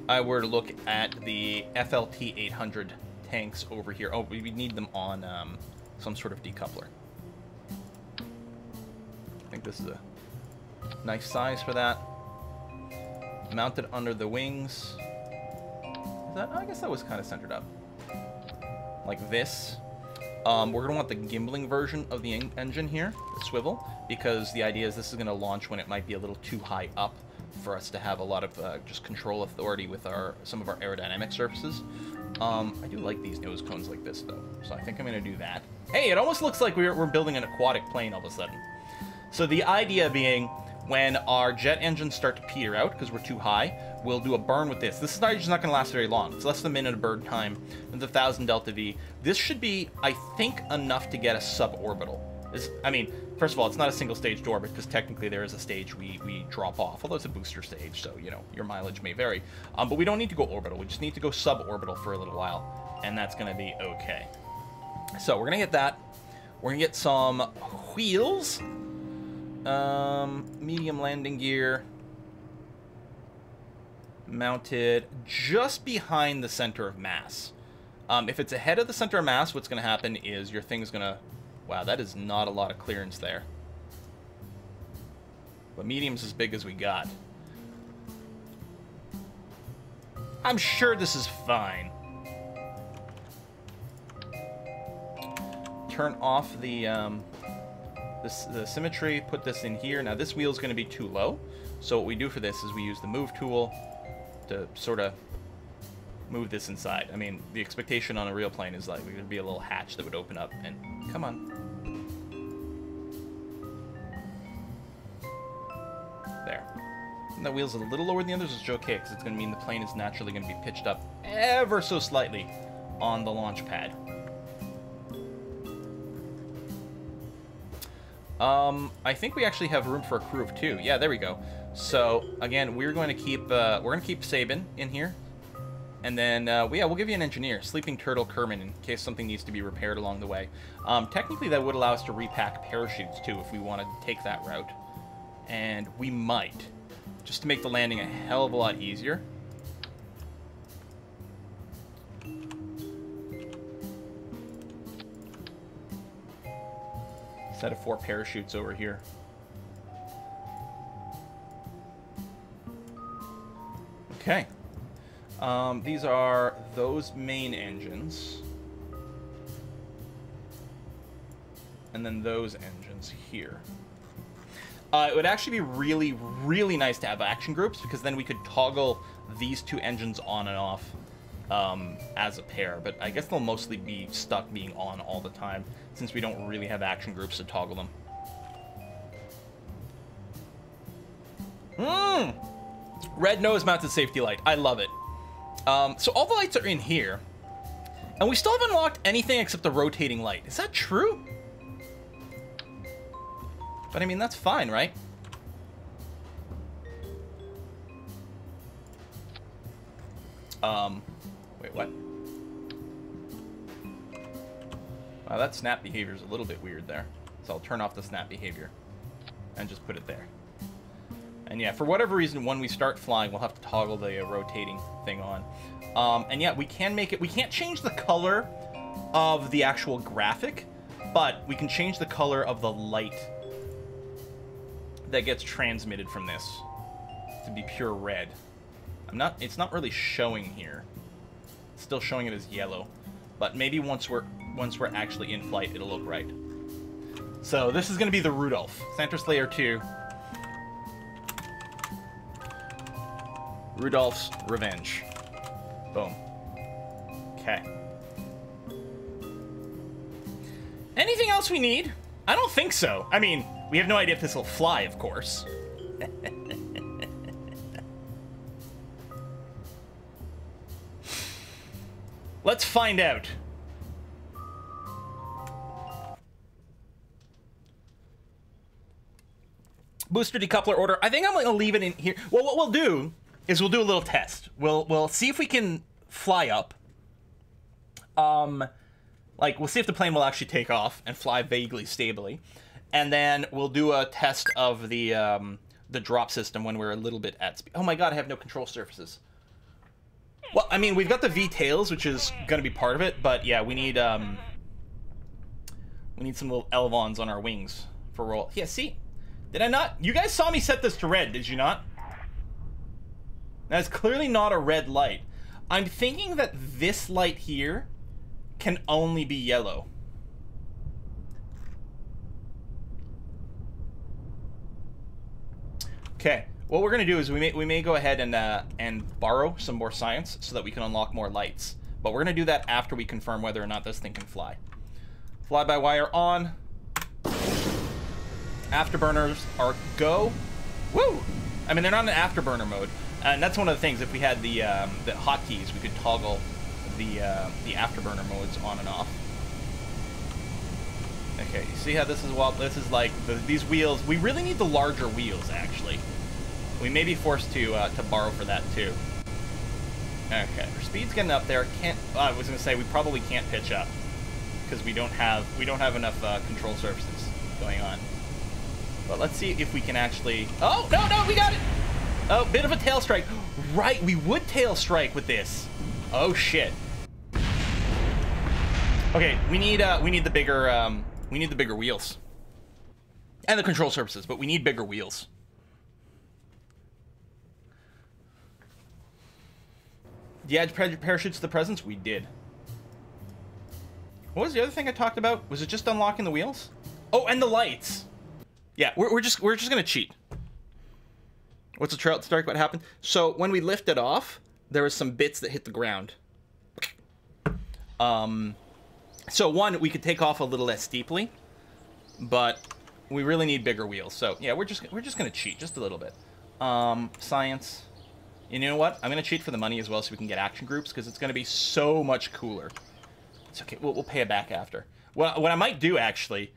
I were to look at the FLT 800 tanks over here. Oh, we need them on some sort of decoupler. I think this is a nice size for that. Mounted under the wings. I guess that was kind of centered up. Like this. We're going to want the gimbling version of the engine here, the swivel, because the idea is this is going to launch when it might be a little too high up for us to have a lot of just control authority with some of our aerodynamic surfaces. I do like these nose cones like this, though, so I think I'm going to do that. Hey, it almost looks like we're building an aquatic plane all of a sudden. So the idea being, when our jet engines start to peter out because we're too high, we'll do a burn with this. This is just not going to last very long. It's less than a minute of burn time with 1,000 delta V. This should be, I think, enough to get a suborbital. I mean, first of all, it's not a single stage orbit because technically there is a stage we drop off, although it's a booster stage, so, you know, your mileage may vary. But we don't need to go orbital. We just need to go suborbital for a little while, and that's going to be okay. So we're going to get that. We're going to get some wheels. Medium landing gear. Mounted just behind the center of mass. If it's ahead of the center of mass, what's going to happen is your thing's going to... Wow, that is not a lot of clearance there. But medium's as big as we got. I'm sure this is fine. Turn off the symmetry, put this in here. Now this wheel's going to be too low. So what we do for this is we use the move tool to sort of move this inside. I mean, the expectation on a real plane is like there's going to be a little hatch that would open up and come on. There. And that wheel's a little lower than the others, which is okay, because it's going to mean the plane is naturally going to be pitched up ever so slightly on the launch pad. I think we actually have room for a crew of 2. Yeah, there we go. So again, we're going to keep Sabin in here. And then, we'll give you an engineer, Sleeping Turtle Kerman, in case something needs to be repaired along the way. Technically, that would allow us to repack parachutes, too, if we wanted to take that route. And we might, just to make the landing a hell of a lot easier. Set of 4 parachutes over here. Okay. These are those main engines. And then those engines here. It would actually be really, really nice to have action groups, because then we could toggle these 2 engines on and off as a pair. But I guess they'll mostly be stuck being on all the time, since we don't really have action groups to toggle them. Red nose mounted safety light. I love it. So all the lights are in here, and we still haven't unlocked anything except the rotating light. Is that true? But I mean, that's fine, right? Wait, what? Wow, that snap behavior is a little bit weird there. So I'll turn off the snap behavior and just put it there. And yeah, for whatever reason, when we start flying, we'll have to toggle the rotating thing on. And yeah, we can make it... We can't change the color of the actual graphic, but we can change the color of the light that gets transmitted from this to be pure red. It's not really showing here. It's still showing it as yellow. But maybe once we're actually in flight, it'll look right. So this is going to be the Rudolph. Santos Layer 2. Rudolph's Revenge. Boom. Okay. Anything else we need? I don't think so. I mean, we have no idea if this will fly, of course. Let's find out. Booster decoupler order. I think I'm going to leave it in here. Well, what we'll do is we'll do a little test. We'll see if we can fly up. Like, we'll see if the plane will actually take off and fly vaguely stably. And then we'll do a test of the drop system when we're a little bit at speed. Oh my god, I have no control surfaces. Well, I mean, we've got the V-tails, which is going to be part of it, but yeah, we need some little elevons on our wings for roll. Yeah, see? Did I not? You guys saw me set this to red, did you not? That's clearly not a red light. I'm thinking that this light here can only be yellow. Okay. What we're going to do is we may go ahead and borrow some more science so that we can unlock more lights. But we're going to do that after we confirm whether or not this thing can fly. Fly-by-wire on. Afterburners are go. Woo! I mean, they're not in afterburner mode. And that's one of the things. If we had the hotkeys, we could toggle the afterburner modes on and off. Okay, you see how this is? Well, this is like these wheels. We really need the larger wheels, actually. We may be forced to borrow for that too. Okay, our speed's getting up there. I was gonna say we probably can't pitch up because we don't have enough control surfaces going on. But let's see if we can actually. Oh no, we got it. Oh, bit of a tail strike. Right, we would tail strike with this. Oh shit. Okay, we need the bigger wheels and the control surfaces, but we need bigger wheels. Did you add parachutes to the presents? We did. What was the other thing I talked about? Was it just unlocking the wheels? Oh, and the lights. Yeah, we're just gonna cheat. What's the trail strike? What happened? So when we lifted off, there was some bits that hit the ground. So one, we could take off a little less steeply, but we really need bigger wheels. So yeah, we're just gonna cheat just a little bit. Science. And you know what? I'm going to cheat for the money as well so we can get action groups because it's going to be so much cooler. It's okay. We'll pay it back after. What I might do, actually,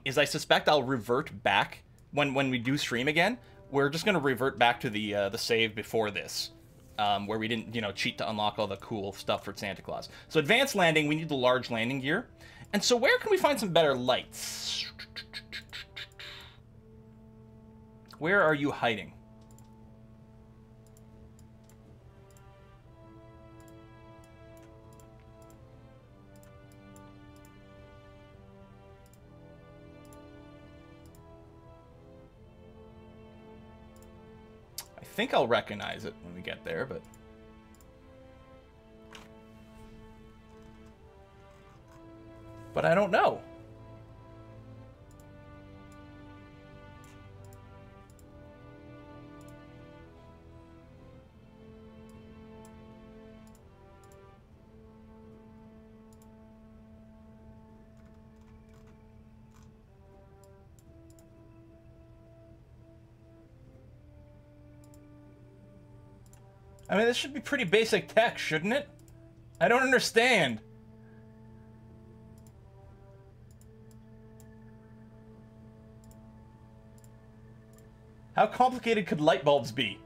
is I suspect I'll revert back when we do stream again. We're just going to revert back to the save before this, where we didn't, cheat to unlock all the cool stuff for Santa Claus. So advanced landing, we need the large landing gear. And so where can we find some better lights? Where are you hiding? I think I'll recognize it when we get there, but I don't know. I mean, this should be pretty basic tech, shouldn't it? I don't understand. How complicated could light bulbs be?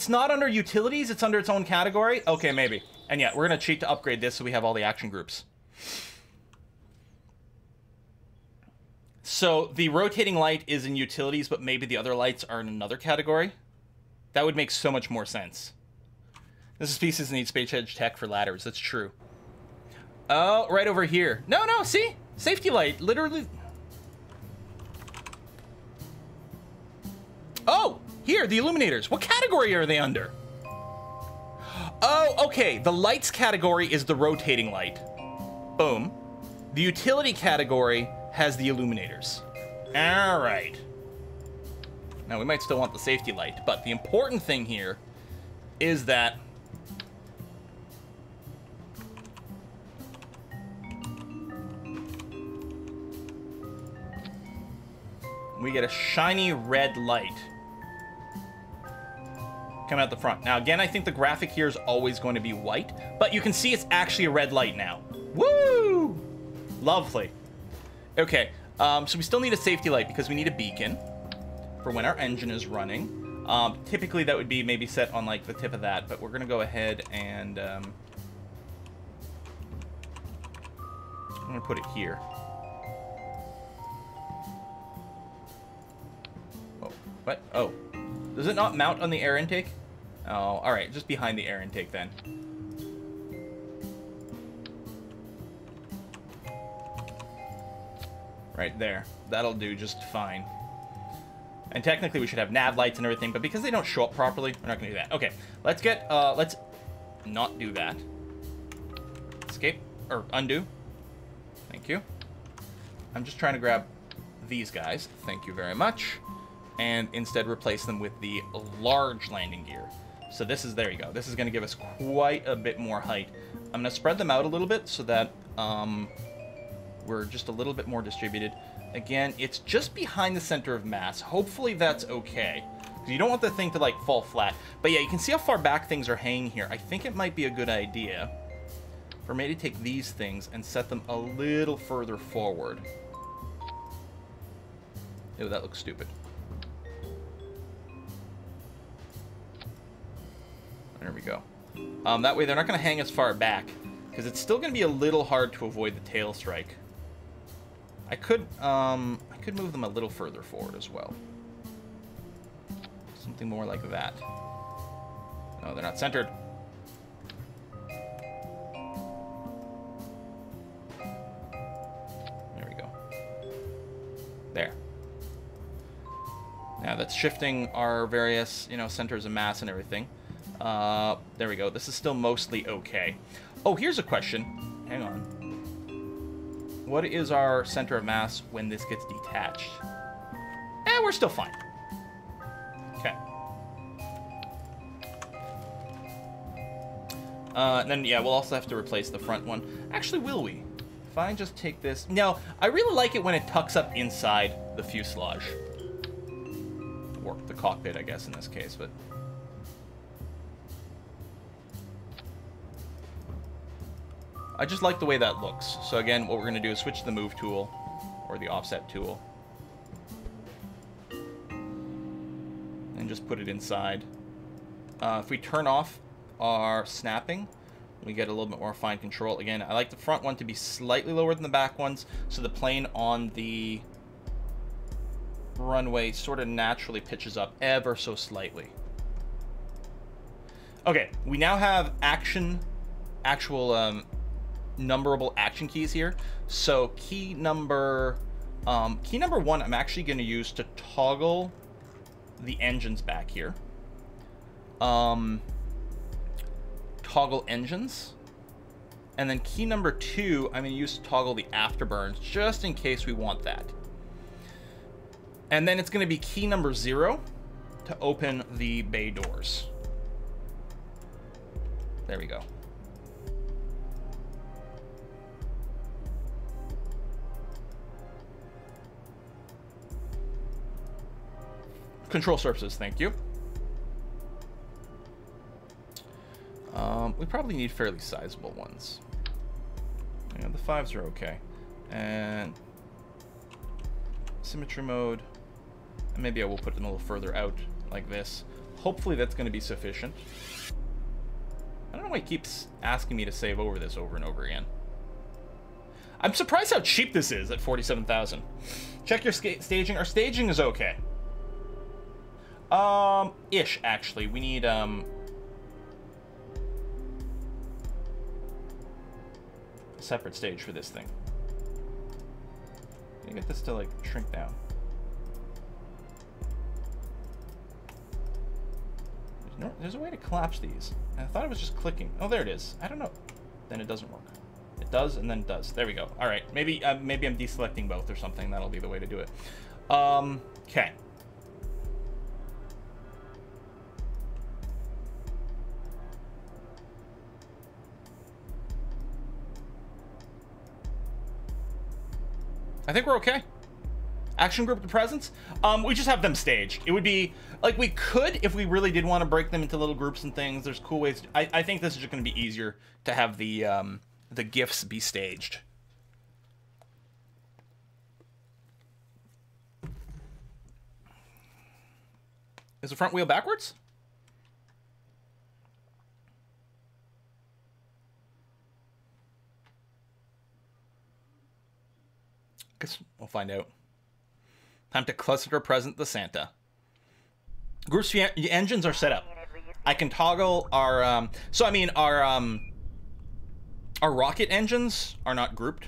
it's not under utilities, it's under its own category? Okay, maybe. And yeah, we're gonna cheat to upgrade this so we have all the action groups. So the rotating light is in utilities, but maybe the other lights are in another category? That would make so much more sense. This species needs space edge tech for ladders, that's true. Oh, right over here. No, no, see? Safety light, literally. Oh, here, the illuminators. What category are they under? Oh, okay, the lights category is the rotating light. Boom. The utility category has the illuminators. All right. Now, we might still want the safety light, but the important thing here is that we get a shiny red light coming out the front. Now, again, I think the graphic here is always going to be white, but you can see it's actually a red light now. Woo! Lovely. Okay, so we still need a safety light because we need a beacon for when our engine is running. Typically, that would be maybe set on, like, the tip of that, but we're going to go ahead and I'm going to put it here. Oh, what? Oh. Does it not mount on the air intake? Oh, all right, just behind the air intake then. Right there. That'll do just fine. And technically we should have nav lights and everything, but because they don't show up properly, we're not gonna do that. Okay, let's not do that. Escape, or undo. Thank you. I'm just trying to grab these guys, thank you very much, and instead replace them with the large landing gear. So this is, there you go, this is gonna give us quite a bit more height. I'm gonna spread them out a little bit so that, we're just a little bit more distributed. Again, it's just behind the center of mass. Hopefully that's okay. You don't want the thing to, like, fall flat. But yeah, you can see how far back things are hanging here. I think it might be a good idea for me to take these things and set them a little further forward. Ew, that looks stupid. There we go. That way they're not going to hang as far back, because it's still going to be a little hard to avoid the tail strike. I could move them a little further forward as well. Something more like that. No, they're not centered. There we go. There. Now that's shifting our various, you know, centers of mass and everything. There we go. This is still mostly okay. Oh, here's a question. Hang on. What is our center of mass when this gets detached? We're still fine. Okay. Then, yeah, we'll also have to replace the front one. Actually, will we? If I just take this... No, I really like it when it tucks up inside the fuselage. Or the cockpit, I guess, in this case, but... I just like the way that looks. So again, what we're going to do is switch the move tool, or the offset tool, and just put it inside. If we turn off our snapping, we get a little bit more fine control. Again, I like the front one to be slightly lower than the back ones, so the plane on the runway sort of naturally pitches up ever so slightly. Okay, we now have actual numberable action keys here. So key number 1 I'm actually going to use to toggle the engines back here. Toggle engines. And then key number 2 I'm going to use to toggle the afterburns, just in case we want that. And then it's going to be key number 0 to open the bay doors. There we go. Control surfaces, thank you. We probably need fairly sizable ones. Yeah, the 5s are okay. And symmetry mode. Maybe I will put them a little further out like this. Hopefully that's going to be sufficient. I don't know why he keeps asking me to save over this over and over again. I'm surprised how cheap this is at 47,000. Check your staging. Our staging is okay. Ish, actually. We need, a separate stage for this thing. Let me get this to, like, shrink down. There's a way to collapse these. I thought it was just clicking. Oh, there it is. I don't know. Then it doesn't work. It does, and then it does. There we go. All right. Maybe I'm deselecting both or something. That'll be the way to do it. Okay. I think we're okay. Action group to presence. We just have them staged. It would be like we could if we really did want to break them into little groups and things. There's cool ways. I think this is just going to be easier to have the GIFs be staged. Is the front wheel backwards? Guess we'll find out. Time to cluster present the Santa. Group's engines are set up. I can toggle our so I mean our rocket engines are not grouped.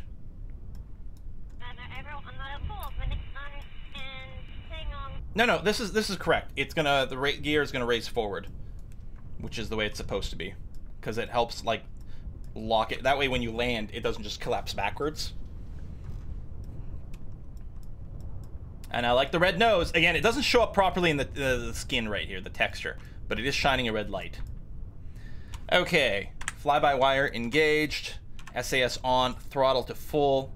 No, this is correct. It's gonna the gear is gonna raise forward, which is the way it's supposed to be, because it helps like lock it. That way, when you land, it doesn't just collapse backwards. And I like the red nose. Again, it doesn't show up properly in the skin right here, the texture, but it is shining a red light. Okay, fly-by-wire engaged, SAS on, throttle to full.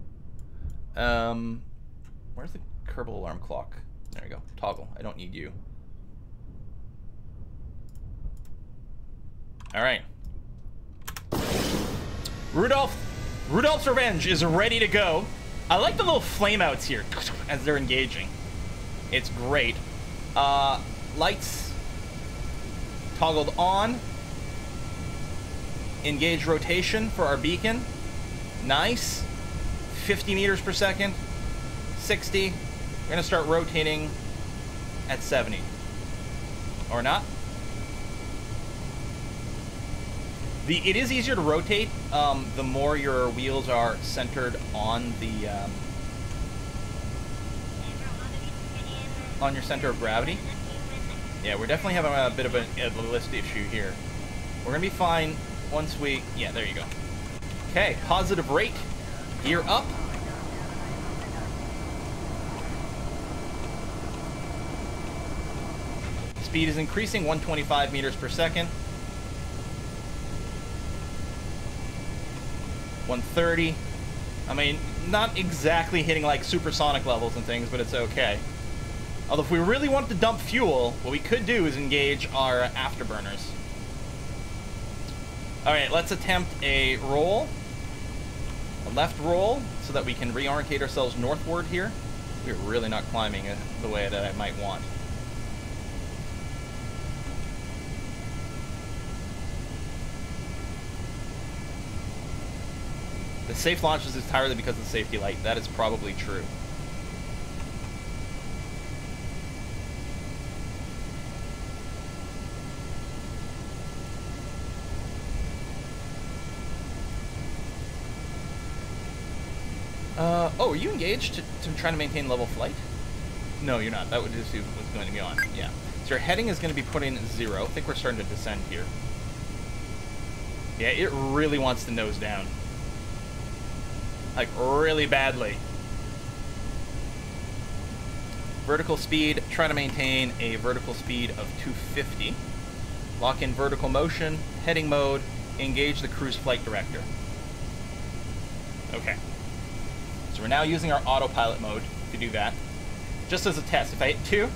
Where's the Kerbal alarm clock? There we go, toggle, I don't need you. All right. Rudolph's Revenge is ready to go. I like the little flame outs here as they're engaging. It's great. Lights toggled on. Engage rotation for our beacon. Nice. 50 meters per second. 60. We're gonna start rotating at 70. Or not. It is easier to rotate the more your wheels are centered on the on your center of gravity. Yeah, we're definitely having a bit of a list issue here. We're gonna be fine once we. Yeah, there you go. Okay, positive rate. Gear up. Speed is increasing, 125 meters per second. 130. I mean, not exactly hitting like supersonic levels and things, but it's okay. Although if we really wanted to dump fuel, what we could do is engage our afterburners. Alright, let's attempt a roll. A left roll, so that we can reorientate ourselves northward here. We're really not climbing the way that I might want. The safe launches entirely because of the safety light. That is probably true. Oh, are you engaged to try to maintain level flight? No, you're not. That would just be what's going to be on. Yeah. So your heading is going to be put in 0. I think we're starting to descend here. Yeah, it really wants to nose down. Like, really badly. Vertical speed, try to maintain a vertical speed of 250. Lock in vertical motion, heading mode, engage the cruise flight director. Okay. So we're now using our autopilot mode to do that. Just as a test, if I hit 2,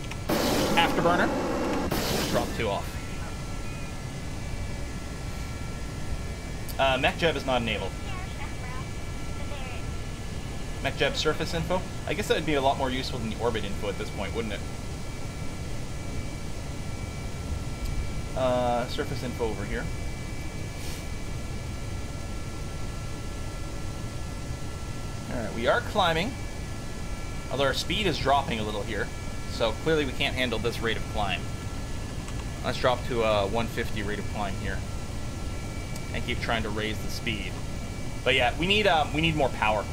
afterburner, drop 2 off. Mech Jeb is not enabled. Mech Jeb surface info? I guess that would be a lot more useful than the orbit info at this point, wouldn't it? surface info over here. Alright, we are climbing. Although our speed is dropping a little here. So clearly we can't handle this rate of climb. Let's drop to a 150 rate of climb here. And keep trying to raise the speed. But yeah, we need more power.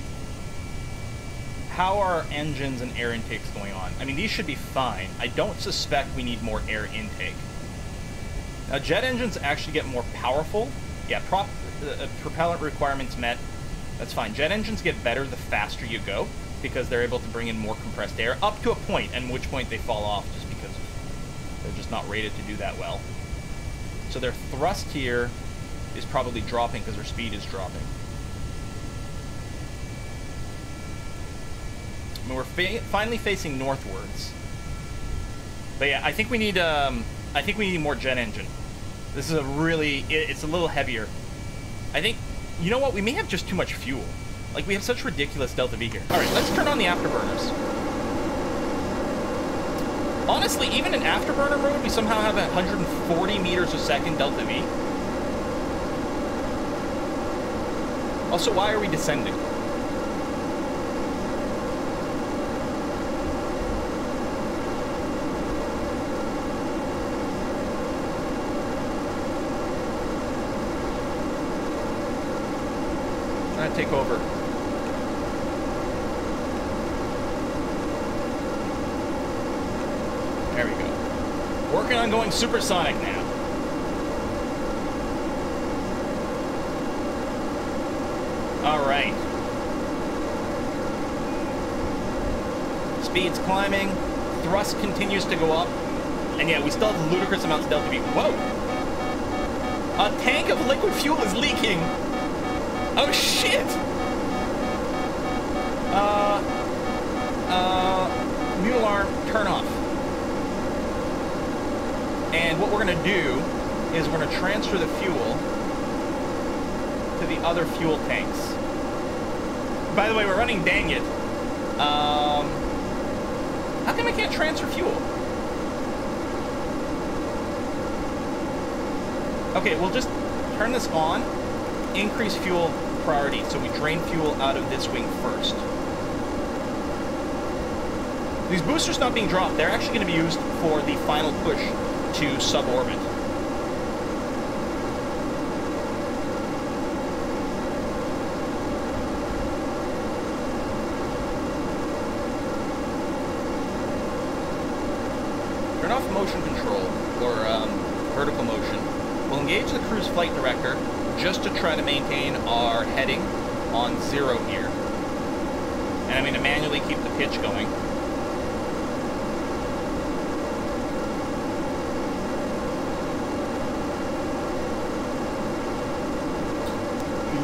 How are engines and air intakes going on? I mean, these should be fine. I don't suspect we need more air intake. Now, jet engines actually get more powerful. Yeah, propellant requirements met. That's fine. Jet engines get better the faster you go, because they're able to bring in more compressed air, up to a point, at which point they fall off just because they're just not rated to do that well. So their thrust here is probably dropping because their speed is dropping. I mean, we're finally facing northwards. But yeah, I think we need more jet engine. This is a really, it's a little heavier. I think, you know what, we may have just too much fuel. Like, we have such ridiculous delta V here. Alright, let's turn on the afterburners. Honestly, even in afterburner mode, we somehow have 140 meters a second delta V. Also, why are we descending? Trying to take over. There we go. Working on going supersonic now. All right. Speed's climbing. Thrust continues to go up. And yeah, we still have ludicrous amounts of delta V. Whoa! A tank of liquid fuel is leaking! Oh shit! Mute alarm, turn off. And what we're gonna do is we're gonna transfer the fuel to the other fuel tanks. By the way, we're running Dang It. How come I can't transfer fuel? Okay, we'll just turn this on. Increase fuel priority, so we drain fuel out of this wing first. These boosters not being dropped, they're actually going to be used for the final push to suborbit. Turn off motion control, or vertical motion. We'll engage the cruise flight director just to try to maintain our heading on 0 here. And I'm going to manually keep the pitch going.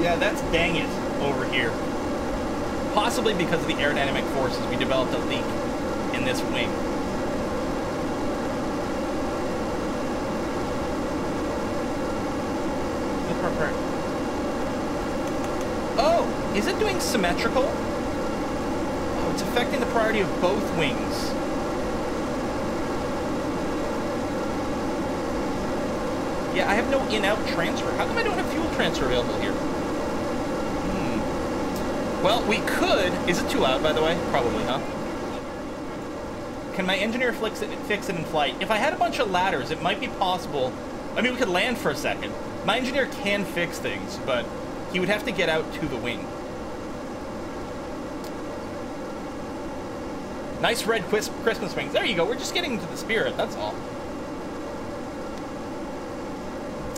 Yeah, that's Dang It over here. Possibly because of the aerodynamic forces, we developed a leak in this wing. Oh, is it doing symmetrical? Oh, it's affecting the priority of both wings. Yeah, I have no in-out transfer. How come I don't have fuel transfer available here? Well, we could... Is it too loud, by the way? Probably, huh? Can my engineer fix it in flight? If I had a bunch of ladders, it might be possible. I mean, we could land for a second. My engineer can fix things, but he would have to get out to the wing. Nice red Christmas wings. There you go. We're just getting into the spirit. That's all.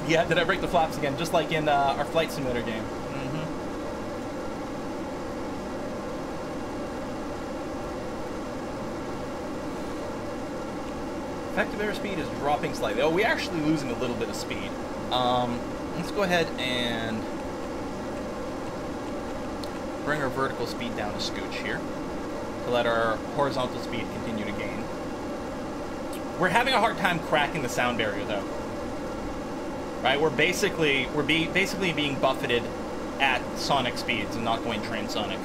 Yeah, did I break the flaps again? Just like in our flight simulator game. Effective airspeed is dropping slightly. Oh, we're actually losing a little bit of speed. Let's go ahead and bring our vertical speed down a scooch here to let our horizontal speed continue to gain. We're having a hard time cracking the sound barrier, though. Right? We're basically being buffeted at sonic speeds and not going transonic.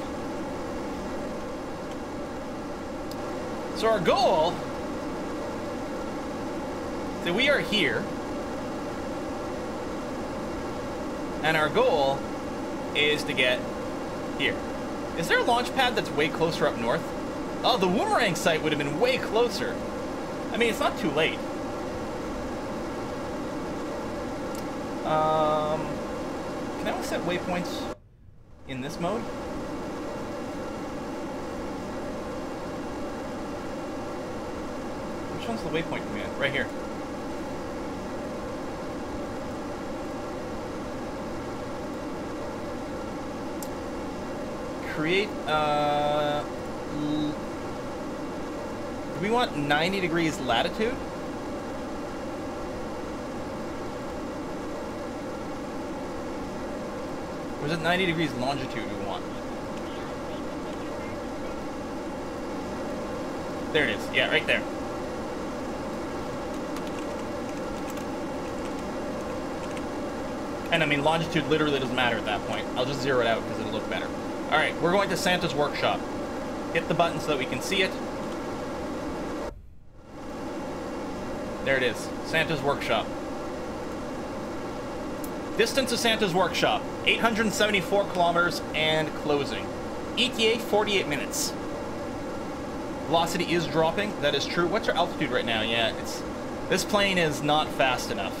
So our goal. So we are here. And our goal is to get here. Is there a launch pad that's way closer up north? Oh, the Boomerang site would have been way closer. I mean, it's not too late. Can I only set waypoints in this mode? Which one's the waypoint command? Right here. Create, do we want 90 degrees latitude? Or is it 90 degrees longitude we want? There it is. Yeah, right there. And I mean, longitude literally doesn't matter at that point. I'll just zero it out because it'll look better. Alright, we're going to Santa's workshop. Hit the button so that we can see it. There it is. Santa's workshop. Distance to Santa's workshop, 874 kilometers and closing. ETA, 48 minutes. Velocity is dropping. That is true. What's our altitude right now? Yeah, this plane is not fast enough.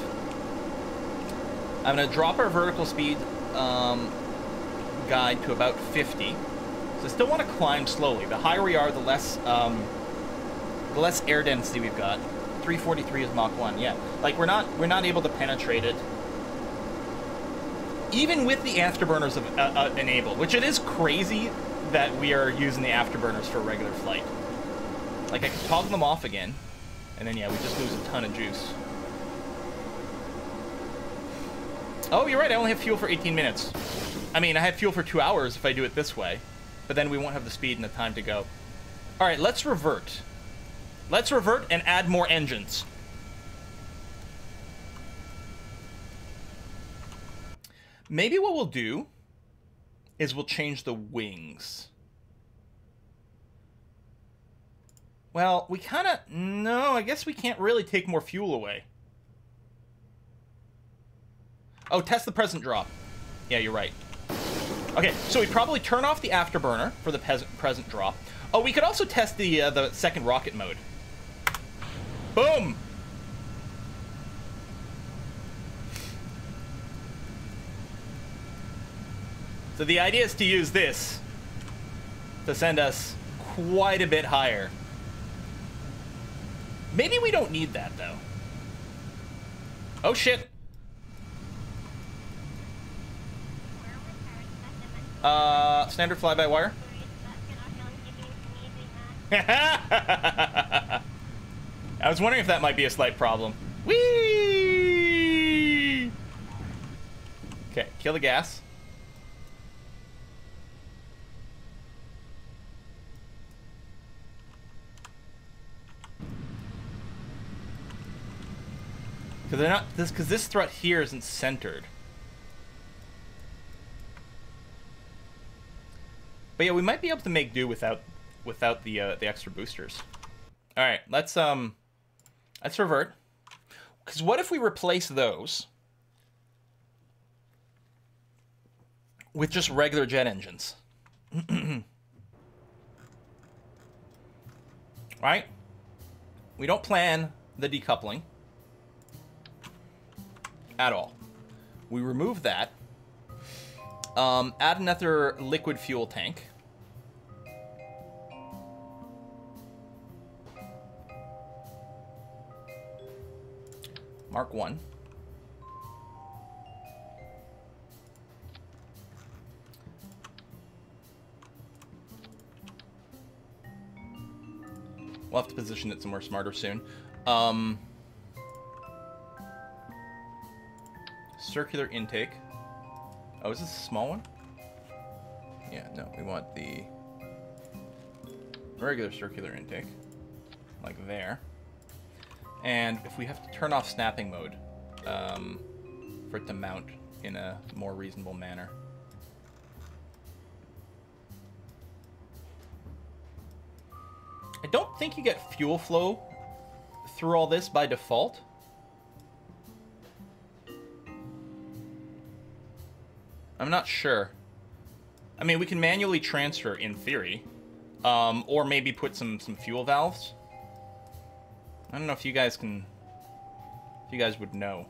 I'm going to drop our vertical speed guide to about 50. So I still want to climb slowly. The higher we are, the less air density we've got. 343 is Mach 1. Yeah, like we're not able to penetrate it. Even with the afterburners enabled, which it is crazy that we are using the afterburners for a regular flight. Like, I can toggle them off again, and then, yeah, we just lose a ton of juice. Oh, you're right, I only have fuel for 18 minutes. I mean, I have fuel for 2 hours if I do it this way, but then we won't have the speed and the time to go. All right, let's revert. Let's revert and add more engines. Maybe what we'll do is we'll change the wings. Well, we kind of... No, I guess we can't really take more fuel away. Oh, test the present drop. Yeah, you're right. Okay, so we probably turn off the afterburner for the present drop. Oh, we could also test the second rocket mode. Boom! So the idea is to use this to send us quite a bit higher. Maybe we don't need that, though. Oh, shit. Standard fly-by-wire. I was wondering if that might be a slight problem. Whee! Okay, kill the gas. Because they're not because this threat here isn't centered. But yeah, we might be able to make do without the extra boosters. All right, let's revert. Because what if we replace those with just regular jet engines? Right? We don't plan the decoupling at all. We remove that. Add another liquid fuel tank. Mark 1. We'll have to position it somewhere smarter soon. Circular intake. Oh, is this a small one? Yeah, no, we want the regular circular intake, like there. And if we have to turn off snapping mode, for it to mount in a more reasonable manner. I don't think you get fuel flow through all this by default. I'm not sure. I mean, we can manually transfer in theory. Or maybe put some fuel valves. I don't know if you guys can... If you guys would know.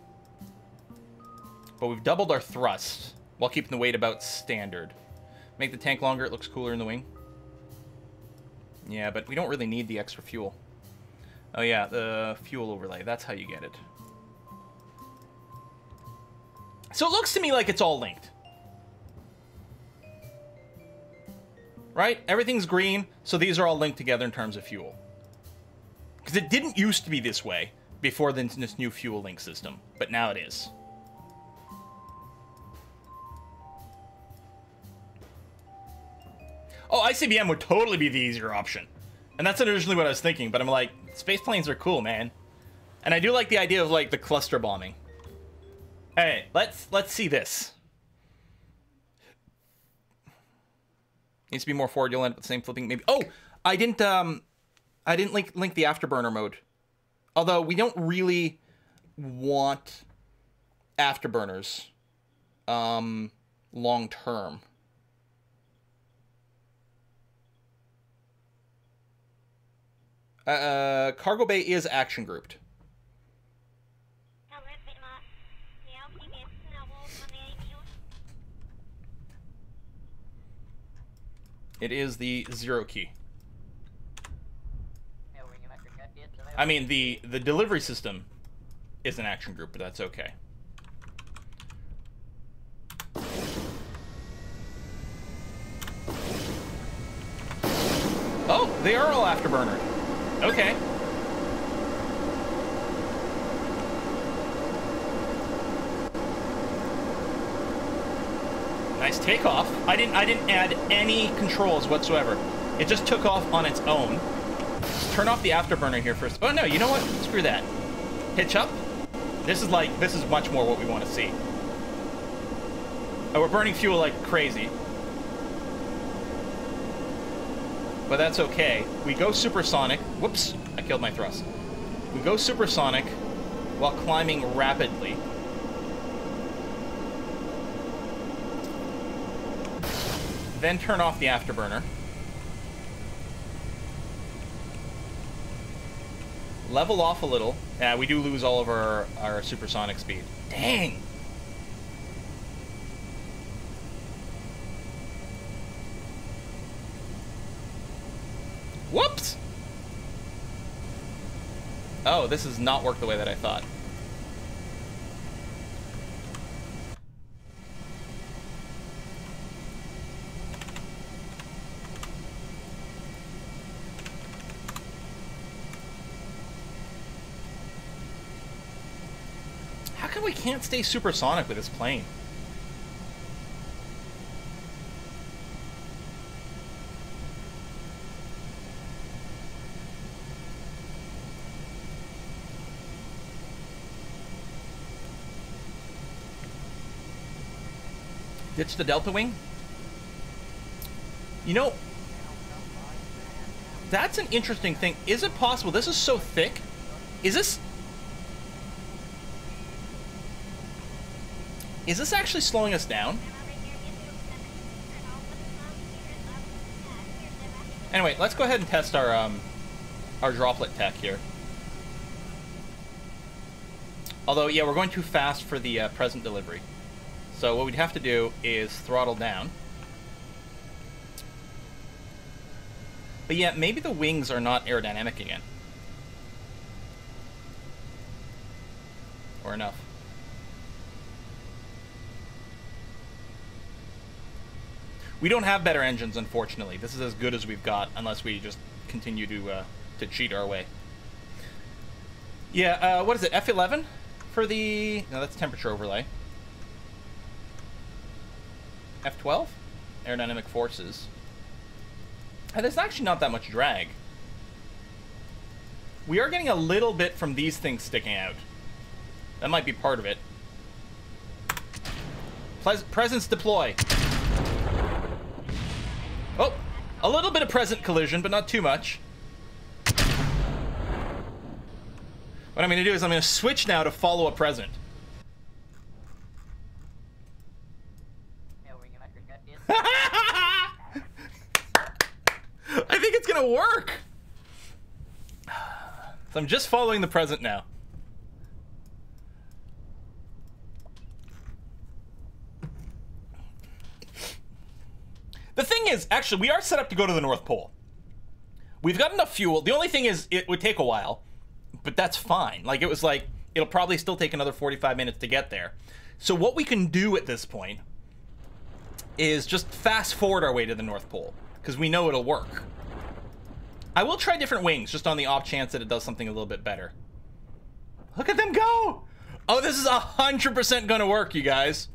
But we've doubled our thrust while keeping the weight about standard. Make the tank longer, it looks cooler in the wing. Yeah, but we don't really need the extra fuel. Oh yeah, the fuel overlay, that's how you get it. So it looks to me like it's all linked. Right? Everything's green, so these are all linked together in terms of fuel. Because it didn't used to be this way before this new fuel link system, but now it is. Oh, ICBM would totally be the easier option. And that's originally what I was thinking, but I'm like, space planes are cool, man. And I do like the idea of, like, the cluster bombing. Hey, let's see this. Needs to be more forward, you'll end up with the same flipping, maybe. Oh, I didn't link the afterburner mode. Although, we don't really want afterburners long term. Cargo bay is action grouped. It is the 0 key. I mean, the delivery system is an action group, but that's okay. Oh, they are all afterburner. Okay. Nice takeoff. I didn't add any controls whatsoever. It just took off on its own. Let's turn off the afterburner here first. Oh no, you know what? Screw that. Hitch up. This is much more what we want to see. Oh, we're burning fuel like crazy. But that's okay. We go supersonic. Whoops, I killed my thrust. We go supersonic while climbing rapidly. Then turn off the afterburner. Level off a little. Yeah, we do lose all of our supersonic speed. Dang! Whoops! Oh, this has not worked the way that I thought. How come we can't stay supersonic with this plane? Ditch the Delta Wing? You know, that's an interesting thing. Is it possible? This is so thick. Is this actually slowing us down? Anyway, let's go ahead and test our droplet tech here. Although, yeah, we're going too fast for the present delivery. So what we'd have to do is throttle down. But yeah, maybe the wings are not aerodynamic again. Or enough. We don't have better engines, unfortunately. This is as good as we've got, unless we just continue to cheat our way. Yeah, what is it, F11 for the... No, that's temperature overlay. F12? Aerodynamic forces. And there's actually not that much drag. We are getting a little bit from these things sticking out. That might be part of it. Presence deploy. Oh, a little bit of present collision, but not too much. What I'm going to do is I'm going to switch now to follow a present. gonna work? So I'm just following the present now. The thing is, actually, we are set up to go to the North Pole. We've got enough fuel. The only thing is, it would take a while, but that's fine. Like, it was like, it'll probably still take another 45 minutes to get there. So what we can do at this point is just fast forward our way to the North Pole, because we know it'll work. I will try different wings, just on the off chance that it does something a little bit better. Look at them go! Oh, this is 100% gonna work, you guys.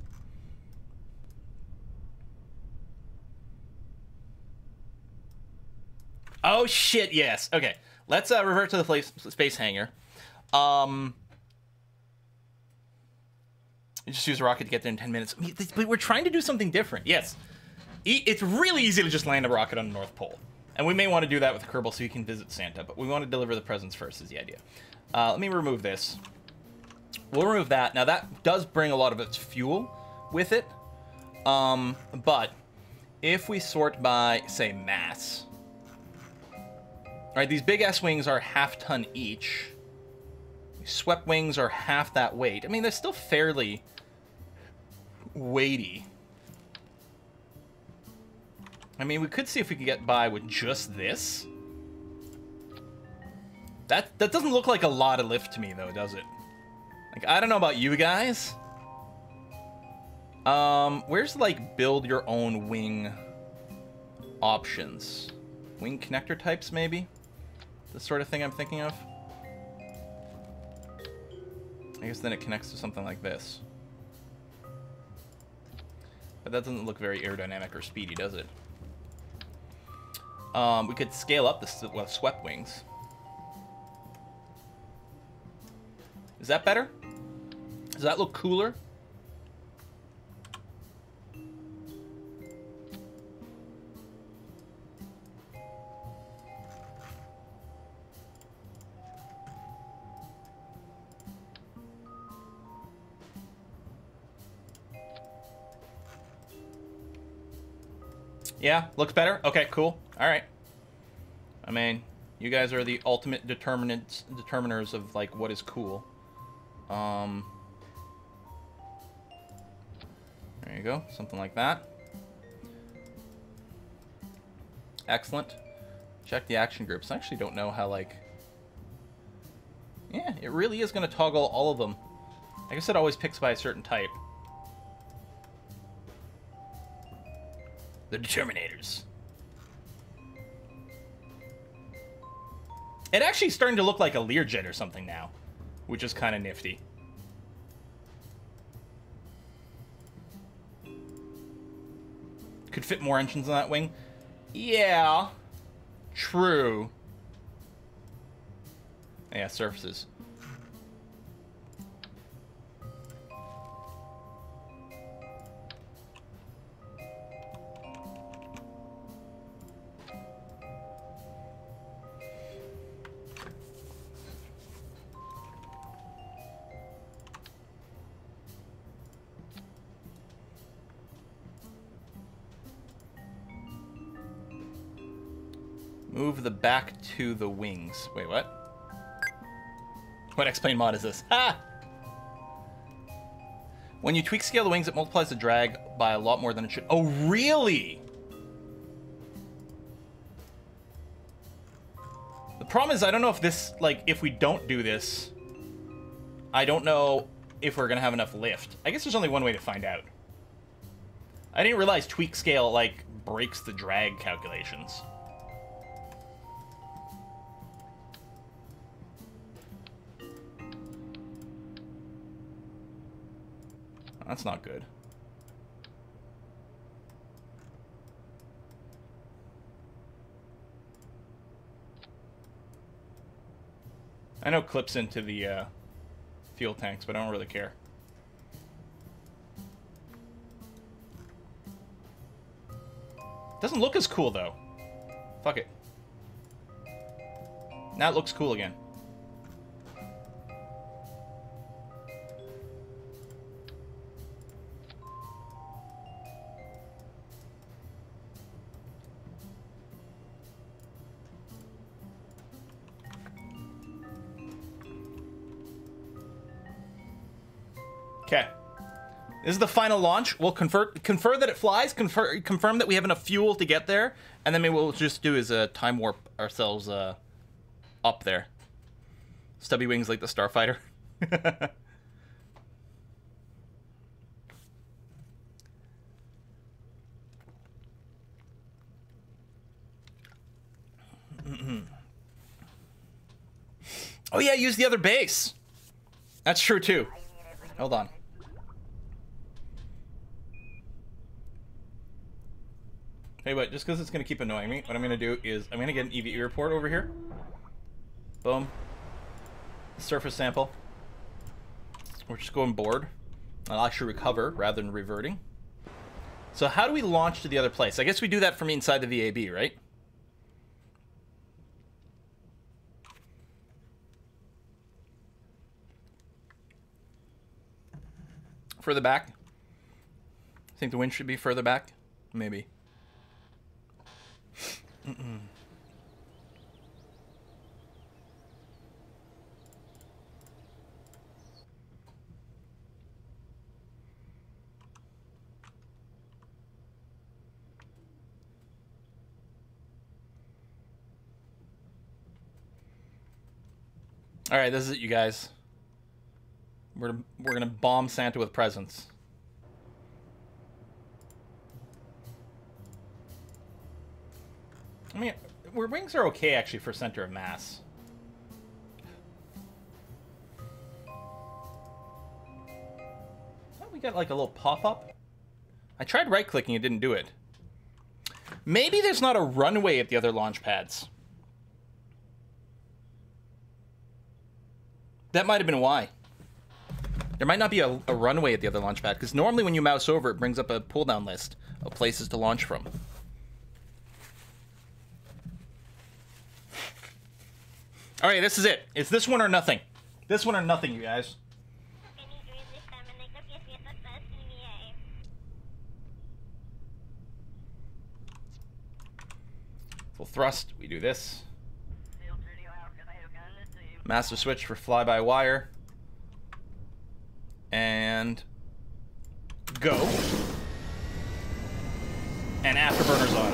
Oh, shit, yes. Okay, let's revert to the space hangar. You just use a rocket to get there in 10 minutes. But we're trying to do something different. Yes. It's really easy to just land a rocket on the North Pole. And we may want to do that with Kerbal so you can visit Santa, but we want to deliver the presents first is the idea. Let me remove this. We'll remove that. Now, that does bring a lot of its fuel with it. But if we sort by, say, mass... Alright, these big S-wings are half-ton each. These swept wings are half that weight. I mean, they're still fairly weighty. I mean, we could see if we can get by with just this. That doesn't look like a lot of lift to me, though, does it? Like, I don't know about you guys. Where's, like, build your own wing options? Wing connector types, maybe? The sort of thing I'm thinking of. I guess then it connects to something like this. But that doesn't look very aerodynamic or speedy, does it? We could scale up the swept wings. Is that better? Does that look cooler? Yeah, looks better? Okay, cool. Alright. I mean, you guys are the ultimate determiners of, like, what is cool. There you go. Something like that. Excellent. Check the action groups. I actually don't know how, like... Yeah, it really is going to toggle all of them. I guess it always picks by a certain type. The Determinators. It actually is starting to look like a Learjet or something now, which is kind of nifty. Could fit more engines on that wing. Yeah. True. Yeah, surfaces. Move the back to the wings. Wait, what? What X-Plane mod is this? Ha! When you tweak scale the wings, it multiplies the drag by a lot more than it should. Oh, really? The problem is, I don't know if this, like, if we don't do this, I don't know if we're gonna have enough lift. I guess there's only one way to find out. I didn't realize tweak scale, like, breaks the drag calculations. That's not good. I know it clips into the fuel tanks, but I don't really care. Doesn't look as cool, though. Fuck it. Now it looks cool again. This is the final launch. We'll confer that it flies, confirm that we have enough fuel to get there, and then maybe what we'll just do is time warp ourselves up there. Stubby wings like the Starfighter. Oh yeah, use the other base. That's true too. Hold on. Hey, but just because it's going to keep annoying me, what I'm going to do is I'm going to get an EVE report over here. Boom. Surface sample. We're just going board. I'll actually recover rather than reverting. So how do we launch to the other place? I guess we do that from inside the VAB, right? Further back? I think the wind should be further back. Maybe. All right, this is it, you guys. We're gonna bomb Santa with presents. I mean, our wings are okay actually for center of mass. Oh, we got like a little pop-up. I tried right-clicking, it didn't do it. Maybe there's not a runway at the other launch pads. That might have been why. There might not be a runway at the other launch pad, because normally when you mouse over, it brings up a pull-down list of places to launch from. All right, this is it. It's this one or nothing. This one or nothing, you guys. Full thrust, we do this. Master switch for fly-by-wire. And go. And afterburners on.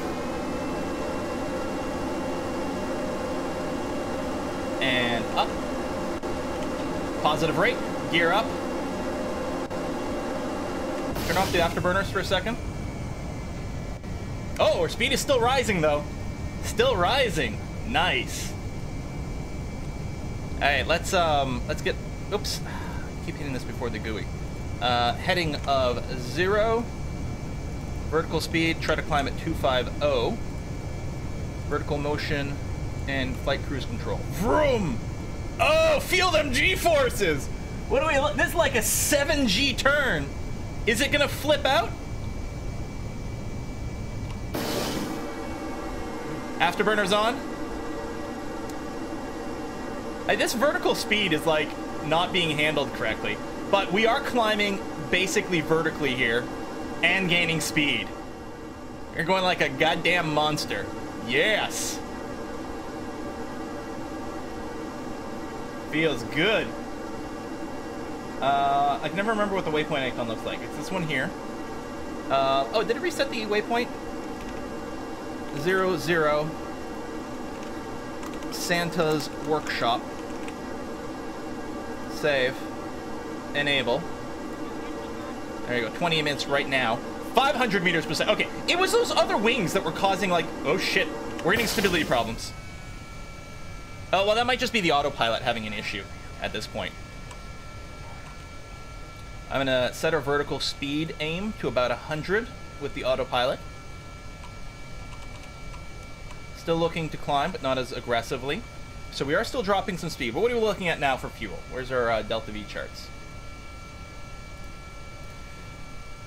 And up. Positive rate. Gear up. Turn off the afterburners for a second. Oh, our speed is still rising though. Still rising. Nice. Alright, let's get, oops, I keep hitting this before the GUI. Heading of 0, vertical speed, try to climb at 250, vertical motion, and flight cruise control. Vroom! Oh, feel them G-forces! What do we, this is like a 7G turn. Is it gonna flip out? Afterburners on. This vertical speed is like not being handled correctly, but we are climbing basically vertically here and gaining speed. You're going like a goddamn monster. Yes. Feels good. I can never remember what the waypoint icon looks like. It's this one here. Oh, did it reset the waypoint? 0, 0. Santa's workshop. Save. Enable. There you go. 20 minutes right now. 500 meters per second. Okay, it was those other wings that were causing like, oh shit, we're getting stability problems. Oh, well, that might just be the autopilot having an issue at this point. I'm gonna set our vertical speed aim to about 100 with the autopilot. Still looking to climb, but not as aggressively. So we are still dropping some speed. But what are we looking at now for fuel? Where's our Delta V charts?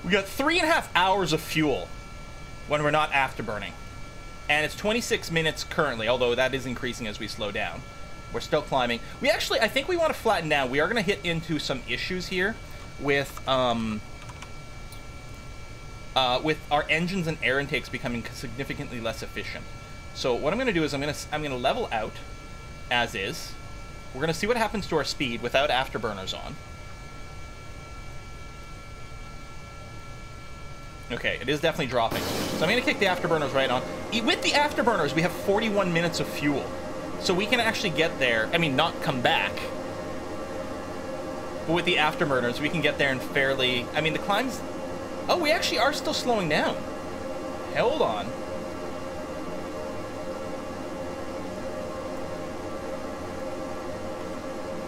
We got 3.5 hours of fuel when we're not afterburning. And it's 26 minutes currently, although that is increasing as we slow down. We're still climbing. We actually, I think we want to flatten down. We are going to hit into some issues here with our engines and air intakes becoming significantly less efficient. So what I'm going to do is I'm going to level out as is. We're going to see what happens to our speed without afterburners on. Okay, it is definitely dropping. So I'm going to kick the afterburners right on. With the afterburners, we have 41 minutes of fuel. So we can actually get there. I mean, not come back. But with the afterburners, we can get there in fairly... I mean, the climbs... Oh, we actually are still slowing down. Hold on.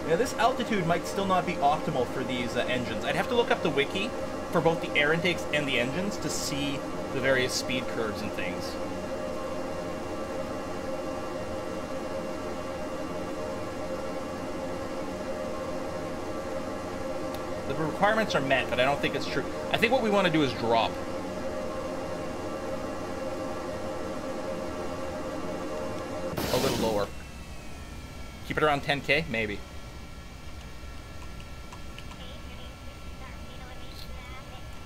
Yeah, this altitude might still not be optimal for these engines. I'd have to look up the wiki for both the air intakes and the engines to see the various speed curves and things. The requirements are met, but I don't think it's true. I think what we want to do is drop. A little lower. Keep it around 10K, maybe.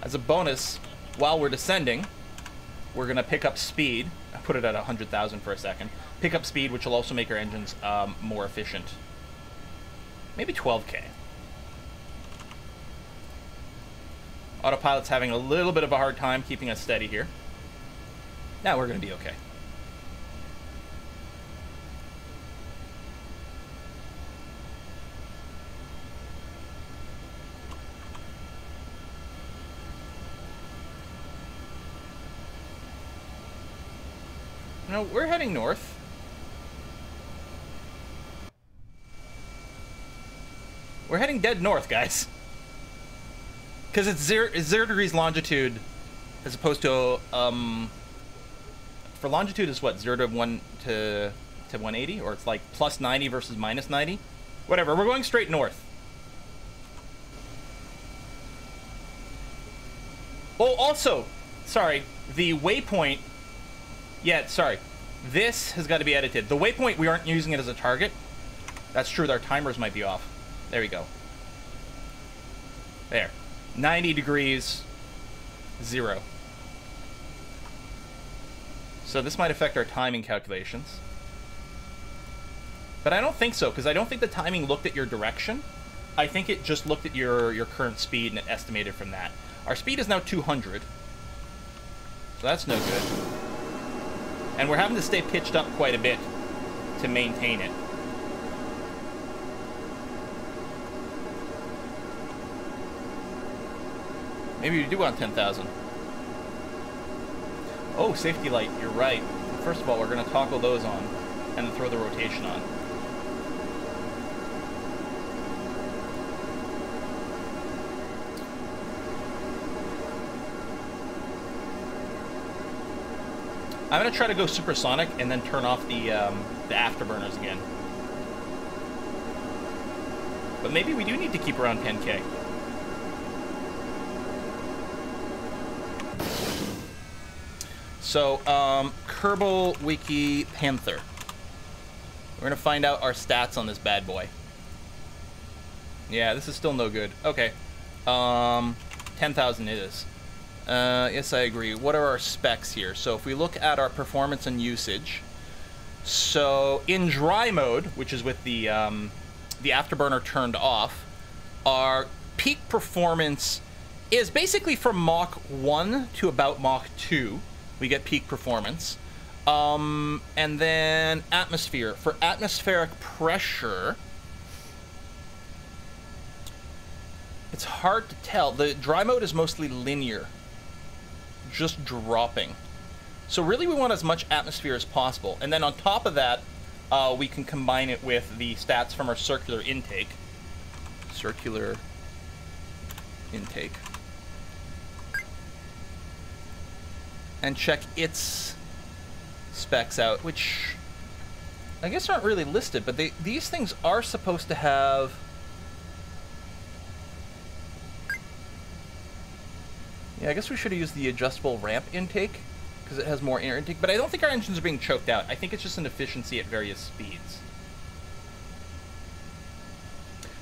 As a bonus, while we're descending, we're going to pick up speed. I put it at 100,000 for a second. Pick up speed, which will also make our engines more efficient. Maybe 12K. Autopilot's having a little bit of a hard time keeping us steady here. Now we're going to be okay. No, we're heading north. We're heading dead north, guys. Because it's 0 degrees longitude, as opposed to for longitude is what, 0 to 180, or it's like plus 90 versus minus 90. Whatever. We're going straight north. Oh, also, sorry, the waypoint. Yeah, sorry. This has got to be edited. The waypoint, we aren't using it as a target. That's true. Our timers might be off. There we go. There. 90 degrees, 0. So this might affect our timing calculations. But I don't think so, because I don't think the timing looked at your direction. I think it just looked at your current speed and it estimated from that. Our speed is now 200. So that's no good. And we're having to stay pitched up quite a bit to maintain it. Maybe we do want 10,000. Oh, safety light, you're right. First of all, we're going to toggle those on and then throw the rotation on. I'm going to try to go supersonic and then turn off the afterburners again. But maybe we do need to keep around 10K. So, Kerbal Wiki Panther. We're going to find out our stats on this bad boy. Yeah, this is still no good. Okay. 10,000 it is. Yes, I agree. What are our specs here? So if we look at our performance and usage, so in dry mode, which is with the afterburner turned off, our peak performance is basically from Mach 1 to about Mach 2. We get peak performance. And then atmosphere. For atmospheric pressure, it's hard to tell. The dry mode is mostly linear. Just dropping. So really we want as much atmosphere as possible. And then on top of that, we can combine it with the stats from our circular intake. Circular intake. And check its specs out, which I guess aren't really listed, but these things are supposed to have... Yeah, I guess we should have used the adjustable ramp intake, because it has more air intake, but I don't think our engines are being choked out. I think it's just an efficiency at various speeds.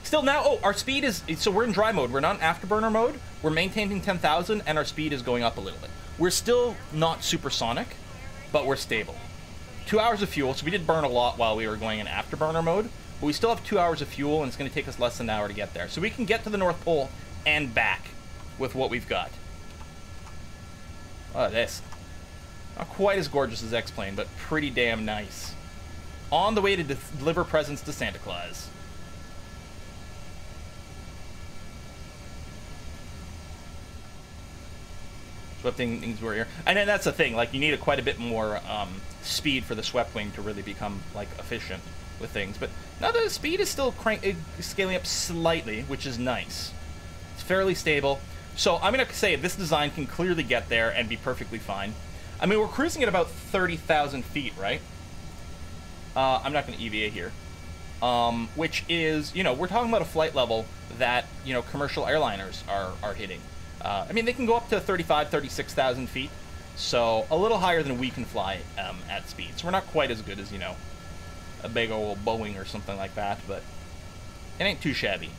Still now, oh, our speed is, so we're in dry mode. We're not in afterburner mode. We're maintaining 10,000, and our speed is going up a little bit. We're still not supersonic, but we're stable. 2 hours of fuel, so we did burn a lot while we were going in afterburner mode, but we still have 2 hours of fuel, and it's going to take us less than an hour to get there. So we can get to the North Pole and back with what we've got. Oh, this. Not quite as gorgeous as X-Plane, but pretty damn nice. On the way to deliver presents to Santa Claus. Swifting things were here. And then that's the thing, like, you need quite a bit more speed for the swept wing to really become, like, efficient with things. But now the speed is still scaling up slightly, which is nice. It's fairly stable. So I'm going to say this design can clearly get there and be perfectly fine. I mean, we're cruising at about 30,000 feet, right? I'm not going to EVA here. Which is, you know, we're talking about a flight level that, you know, commercial airliners are hitting. I mean, they can go up to 35, 36,000 feet. So a little higher than we can fly at speed. So we're not quite as good as, you know, a big old Boeing or something like that, but it ain't too shabby.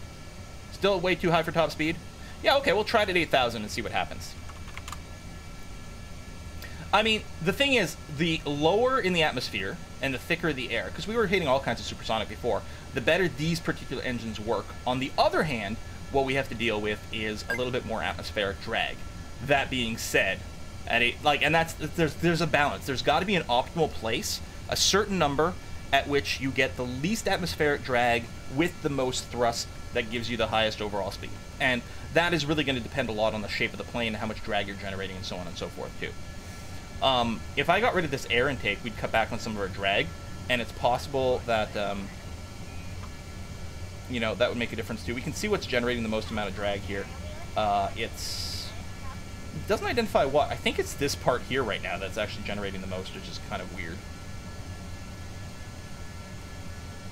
Still way too high for top speed? Yeah, okay, we'll try it at 8,000 and see what happens. I mean, the thing is, the lower in the atmosphere and the thicker the air, because we were hitting all kinds of supersonic before, the better these particular engines work. On the other hand, what we have to deal with is a little bit more atmospheric drag. That being said, and that's there's a balance. There's got to be an optimal place, a certain number at which you get the least atmospheric drag with the most thrust that gives you the highest overall speed. And that is really going to depend a lot on the shape of the plane, how much drag you're generating, and so on and so forth, too. If I got rid of this air intake, we'd cut back on some of our drag, and it's possible that, you know, that would make a difference, too. We can see what's generating the most amount of drag here. It doesn't identify what. I think it's this part here right now that's actually generating the most, which is kind of weird.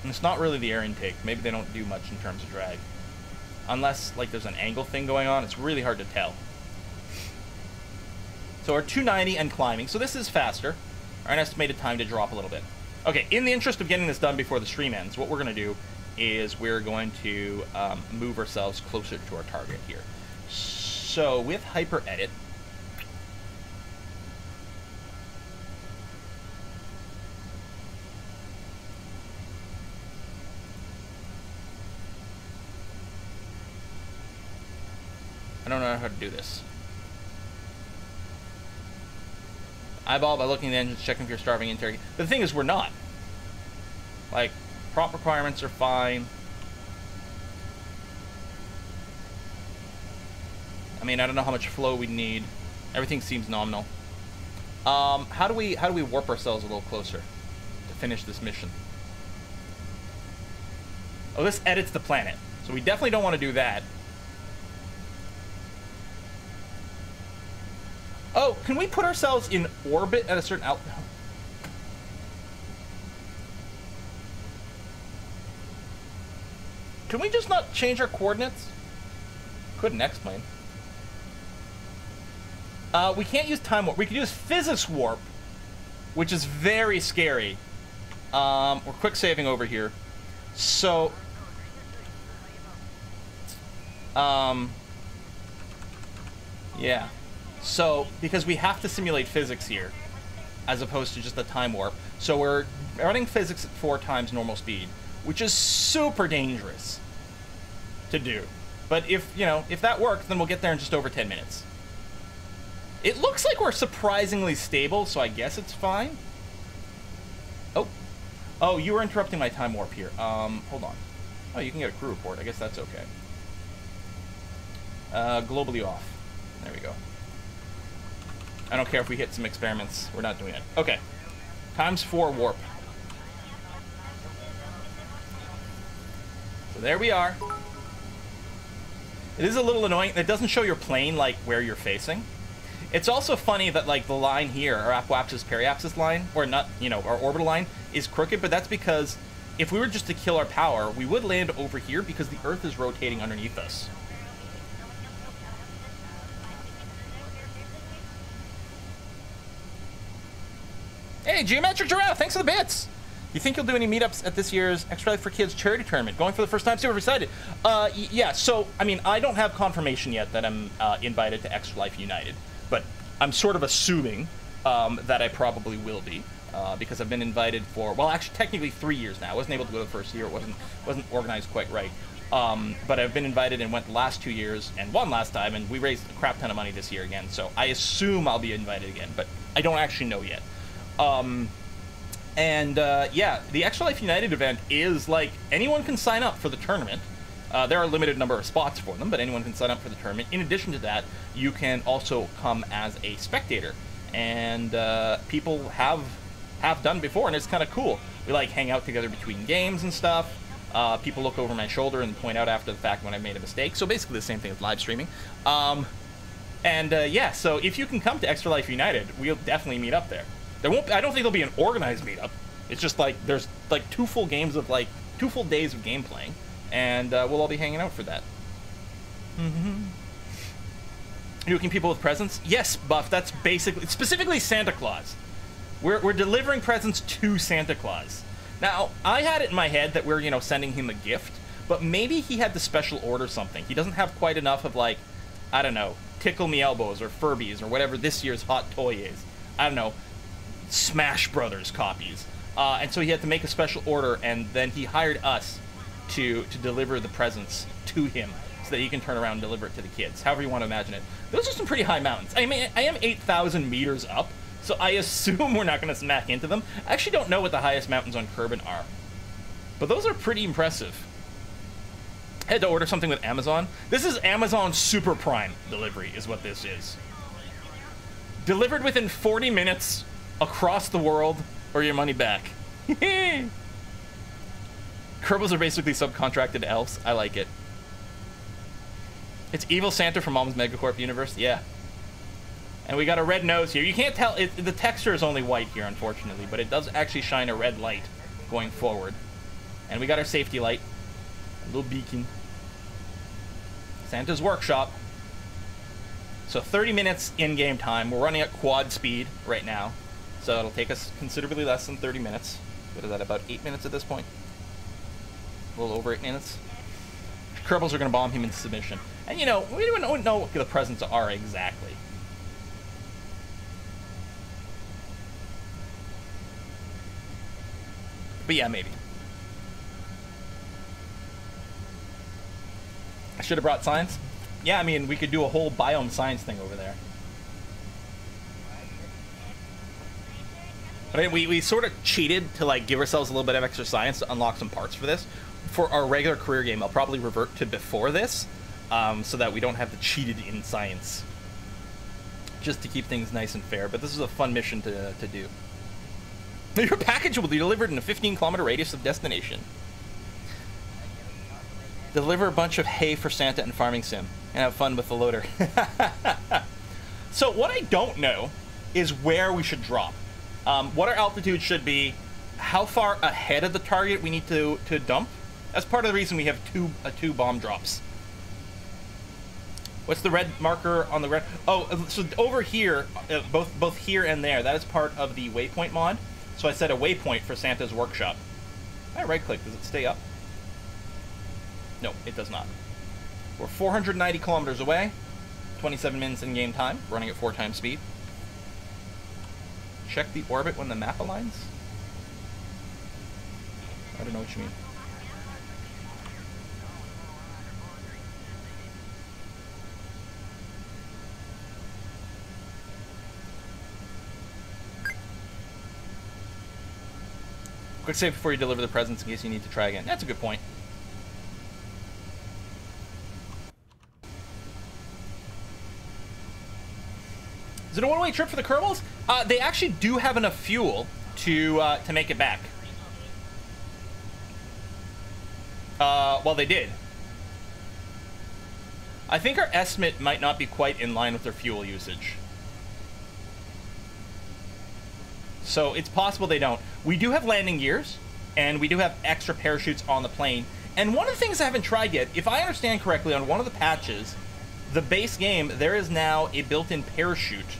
And it's not really the air intake. Maybe they don't do much in terms of drag. Unless, like, there's an angle thing going on. It's really hard to tell. So we're 290 and climbing. So this is faster. Our estimated time to drop a little bit. Okay, in the interest of getting this done before the stream ends, what we're going to do is we're going to move ourselves closer to our target here. So with Hyper Edit, I don't know how to do this. Eyeball by looking at the engines, checking if you're starving in turkey. But the thing is, we're not. Like, prop requirements are fine. I mean, I don't know how much flow we need. Everything seems nominal. How do we warp ourselves a little closer to finish this mission? Oh, this edits the planet, so we definitely don't want to do that. Oh, can we put ourselves in orbit at a certain altitude? Can we just not change our coordinates? Couldn't X-Plane. We can't use time warp. We can use physics warp, which is very scary. We're quick saving over here. So, yeah. So, because we have to simulate physics here, as opposed to just the time warp. So we're running physics at 4 times normal speed, which is super dangerous to do. But if, you know, if that works, then we'll get there in just over 10 minutes. It looks like we're surprisingly stable, so I guess it's fine. Oh. Oh, you were interrupting my time warp here. Hold on. Oh, you can get a crew report. I guess that's okay. Globally off. There we go. I don't care if we hit some experiments. We're not doing it. Okay. ×4 warp. So there we are. It is a little annoying. It doesn't show your plane, like, where you're facing. It's also funny that, like, the line here, our apoapsis periapsis line, or not, you know, our orbital line, is crooked, but that's because if we were just to kill our power, we would land over here because the Earth is rotating underneath us. Hey, Geometric Giraffe, thanks for the bits. You think you'll do any meetups at this year's Extra Life for Kids charity tournament? Going for the first time, super excited. Yeah, so, I mean, I don't have confirmation yet that I'm invited to Extra Life United, but I'm sort of assuming that I probably will be, because I've been invited for, well, actually, technically 3 years now. I wasn't able to go the first year. It wasn't organized quite right. But I've been invited and went the last 2 years and won last time, and we raised a crap ton of money this year again. So I assume I'll be invited again, but I don't actually know yet. Yeah, the Extra Life United event is like anyone can sign up for the tournament. There are a limited number of spots for them, but anyone can sign up for the tournament. In addition to that, you can also come as a spectator, and people have done before, and it's kind of cool. We like hang out together between games and stuff. People look over my shoulder and point out after the fact when I made a mistake. So basically the same thing as live streaming. Yeah, so if you can come to Extra Life United, we'll definitely meet up there. I don't think there'll be an organized meetup. It's just like there's like 2 full days of game playing, and we'll all be hanging out for that. You looking people with presents? Yes, Buff. That's specifically Santa Claus. We're delivering presents to Santa Claus. Now, I had it in my head that we're, you know, sending him a gift, but maybe he had to special order something. He doesn't have quite enough of, like, I don't know, Tickle Me Elbows or Furbies or whatever this year's hot toy is. I don't know, Smash Brothers copies. And so he had to make a special order, and then he hired us to deliver the presents to him so that he can turn around and deliver it to the kids, however you want to imagine it. Those are some pretty high mountains. I mean, I am 8,000 meters up, so I assume we're not going to smack into them. I actually don't know what the highest mountains on Kerbal are, but those are pretty impressive. I had to order something with Amazon. This is Amazon Super Prime delivery is what this is. Delivered within 40 minutes across the world, or your money back. Kerbals are basically subcontracted elves. I like it. It's Evil Santa from Mom's Megacorp universe. Yeah. And we got a red nose here. You can't tell. The texture is only white here, unfortunately, but it does actually shine a red light going forward. And we got our safety light. A little beacon. Santa's workshop. So 30 minutes in-game time. We're running at quad speed right now. So it'll take us considerably less than 30 minutes. What is that, about 8 minutes at this point? A little over 8 minutes. Kerbals are going to bomb him into submission. And, you know, we don't know what the presents are exactly. But yeah, maybe. I should have brought science. Yeah, I mean, we could do a whole biome science thing over there. I mean, we sort of cheated to, like, give ourselves a little bit of extra science to unlock some parts for this. For our regular career game, I'll probably revert to before this, so that we don't have the cheated in science. Just to keep things nice and fair, but this is a fun mission to do. Your package will be delivered in a 15-kilometer radius of destination. Deliver a bunch of hay for Santa and Farming Sim, and have fun with the loader. So what I don't know is where we should drop. What our altitude should be, how far ahead of the target we need to dump. That's part of the reason we have two bomb drops. What's the red marker on the red? Oh, so over here, both here and there, that is part of the waypoint mod. So I set a waypoint for Santa's workshop. I right-click. Does it stay up? No, it does not. We're 490 kilometers away. 27 minutes in-game time. Running at 4 times speed. Check the orbit when the map aligns? I don't know what you mean. Quick save before you deliver the presents in case you need to try again. That's a good point. Is it a one-way trip for the Kerbals? They actually do have enough fuel to make it back. Well, they did. I think our estimate might not be quite in line with their fuel usage. So it's possible they don't. We do have landing gears, and we do have extra parachutes on the plane. And one of the things I haven't tried yet, if I understand correctly, on one of the patches, the base game, there is now a built-in parachute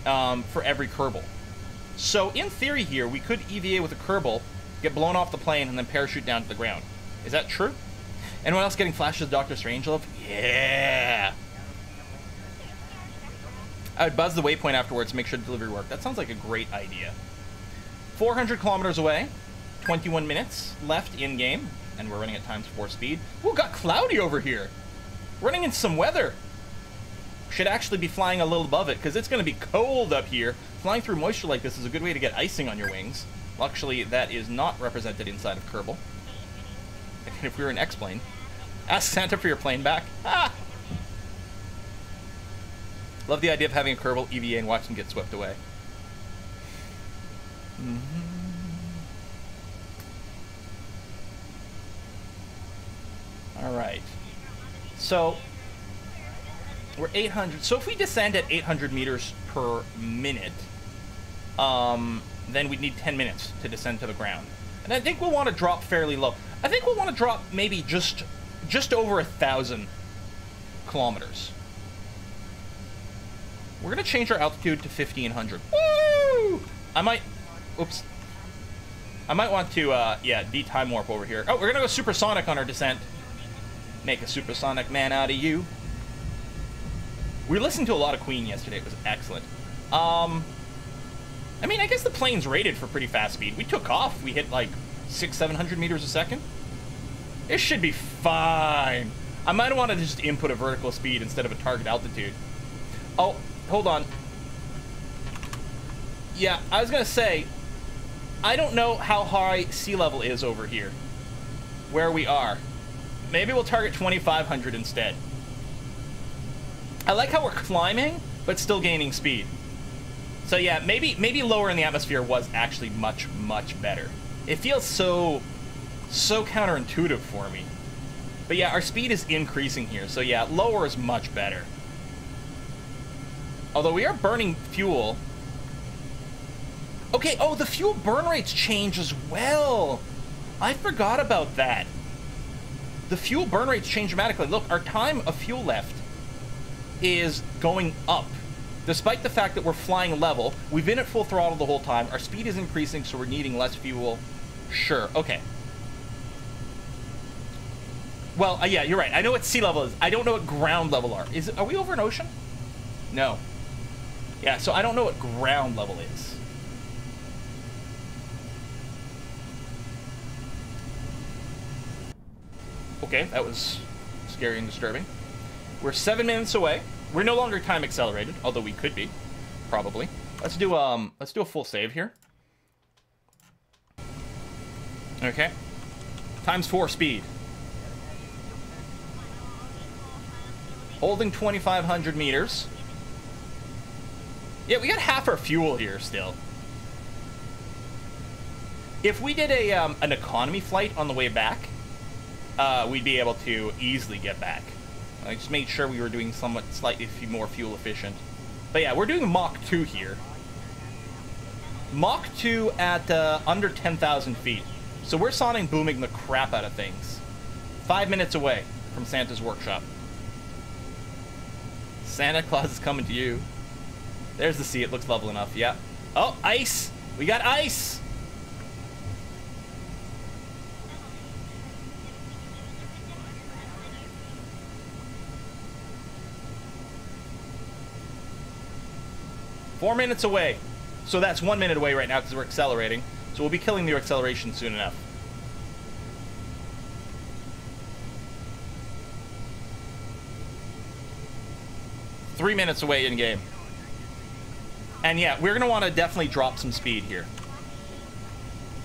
for every Kerbal. So in theory here, we could EVA with a Kerbal, get blown off the plane, and then parachute down to the ground. Is that true? Anyone else getting flashes of Dr. Strangelove? Yeah! I would buzz the waypoint afterwards to make sure the delivery worked. That sounds like a great idea. 400 kilometers away. 21 minutes left in-game. and we're running at times 4 speed. Ooh, got cloudy over here. Running in some weather. Should actually be flying a little above it, because it's going to be cold up here. Flying through moisture like this is a good way to get icing on your wings. Luckily, that is not represented inside of Kerbal. If we were an X-plane. Ask Santa for your plane back. Ah! Love the idea of having a Kerbal EVA and watching get swept away. Alright. So, we're 800. So if we descend at 800 meters per minute, then we'd need 10 minutes to descend to the ground. And I think we'll want to drop fairly low. I think we'll want to drop maybe just over 1,000 kilometers. We're going to change our altitude to 1,500. Woo! I might want to, yeah, de-time warp over here. Oh, we're going to go supersonic on our descent. Make a supersonic man out of you. We listened to a lot of Queen yesterday. It was excellent. I mean, I guess the plane's rated for pretty fast speed. We took off. We hit like 600-700 meters a second. It should be fine. I might want to just input a vertical speed instead of a target altitude. Oh, hold on. Yeah, I was going to say, I don't know how high sea level is over here, where we are. Maybe we'll target 2,500 instead. I like how we're climbing, but still gaining speed. So yeah, maybe lower in the atmosphere was actually much, much better. It feels so counterintuitive for me. But yeah, our speed is increasing here, so yeah, lower is much better. Although we are burning fuel. Okay, oh, the fuel burn rates change as well. I forgot about that. The fuel burn rates change dramatically. Look, our time of fuel left is going up. Despite the fact that we're flying level, we've been at full throttle the whole time. Our speed is increasing, so we're needing less fuel. Sure, okay. Well, yeah, you're right. I know what sea level is. I don't know what ground level are. Are we over an ocean? No. Yeah, so I don't know what ground level is. Okay, that was scary and disturbing. We're 7 minutes away. We're no longer time accelerated, although we could be, probably. Let's do a full save here. Okay. ×4 speed. Holding 2,500 meters. Yeah, we got half our fuel here still. If we did an economy flight on the way back, we'd be able to easily get back. I just made sure we were doing somewhat slightly more fuel efficient. But yeah, we're doing Mach 2 here. Mach 2 at under 10,000 feet. So we're sonic booming the crap out of things. 5 minutes away from Santa's workshop. Santa Claus is coming to you. There's the sea. It looks level enough. Yeah. Oh, ice! We got ice! Four minutes away. So that's 1 minute away right now because we're accelerating. So we'll be killing the acceleration soon enough. Three minutes away in game. And yeah, we're going to want to definitely drop some speed here.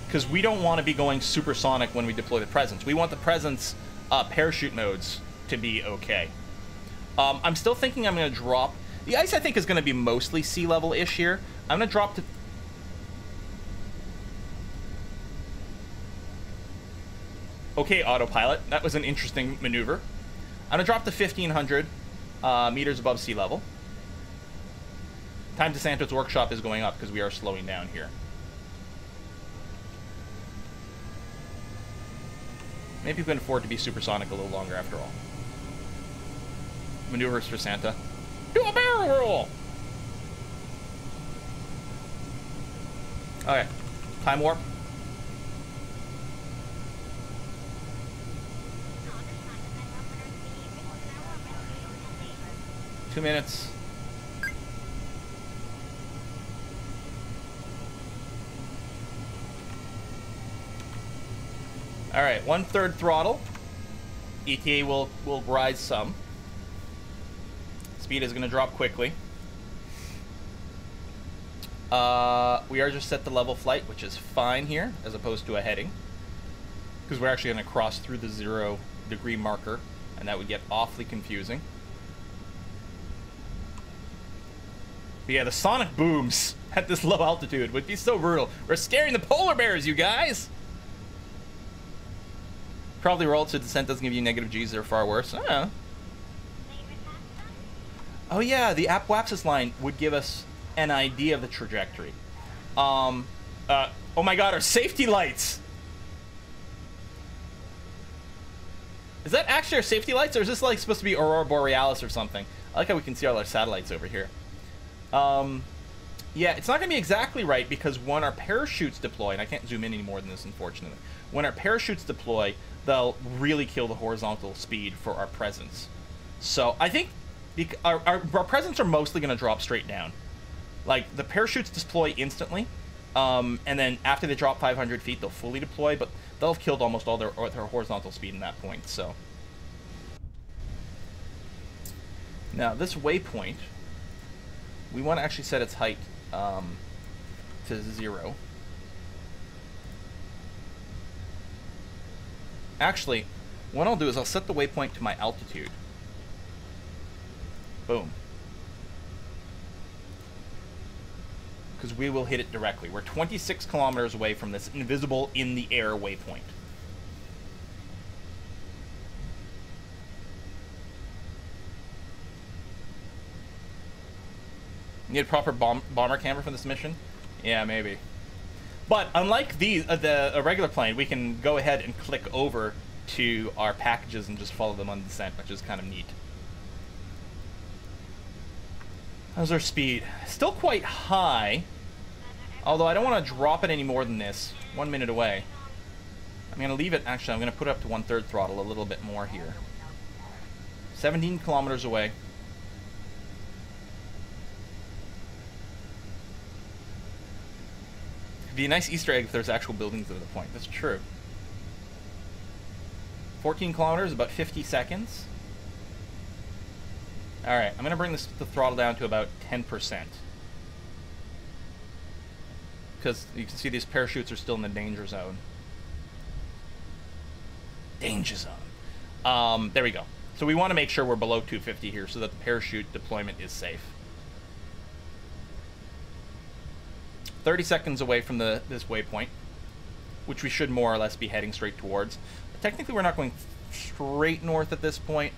Because we don't want to be going supersonic when we deploy the Presence. We want the Presence parachute modes to be okay. I'm still thinking I'm going to drop... The ice, I think, is going to be mostly sea level-ish here. I'm going to drop to... Okay, autopilot. That was an interesting maneuver. I'm going to drop to 1,500 meters above sea level. Time to Santa's workshop is going up because we are slowing down here. Maybe we can afford to be supersonic a little longer after all. Maneuvers for Santa. Do a barrel roll! Okay. Time warp. Two minutes. All right, 1/3 throttle. ETA will rise some. Speed is going to drop quickly. We are just set to level flight, which is fine here, as opposed to a heading. Because we're actually going to cross through the 0-degree marker, and that would get awfully confusing. But yeah, the sonic booms at this low altitude would be so brutal. We're scaring the polar bears, you guys! Probably rolled so descent doesn't give you negative G's, they're far worse. I don't know. Oh yeah, the Apoapsis line would give us an idea of the trajectory. Oh my god, our safety lights! Is that actually our safety lights, or is this like supposed to be Aurora Borealis or something? I like how we can see all our satellites over here. Yeah, it's not going to be exactly right because when our parachutes deploy, and I can't zoom in any more than this, unfortunately. When our parachutes deploy, they'll really kill the horizontal speed for our presence. So I think our presence are mostly going to drop straight down. Like, the parachutes deploy instantly, and then after they drop 500 feet, they'll fully deploy, but they'll have killed almost all their horizontal speed in that point, so. Now, this waypoint, we want to actually set its height to 0. Actually, what I'll do is I'll set the waypoint to my altitude. Boom. Because we will hit it directly. We're 26 kilometers away from this invisible in-the-air waypoint. Need a proper bomber camera for this mission? Yeah, maybe. But unlike the regular plane, we can go ahead and click over to our packages and just follow them on descent, which is kind of neat. How's our speed? Still quite high, although I don't want to drop it any more than this. 1 minute away. I'm going to leave it, actually, I'm going to put it up to 1/3 throttle a little bit more here. 17 kilometers away. It'd be a nice Easter egg if there's actual buildings at the point. That's true. 14 kilometers, about 50 seconds. Alright, I'm going to bring the throttle down to about 10%. Because you can see these parachutes are still in the danger zone. Danger zone. There we go. So we want to make sure we're below 250 here so that the parachute deployment is safe. 30 seconds away from this waypoint, which we should more or less be heading straight towards. But technically, we're not going straight north at this point.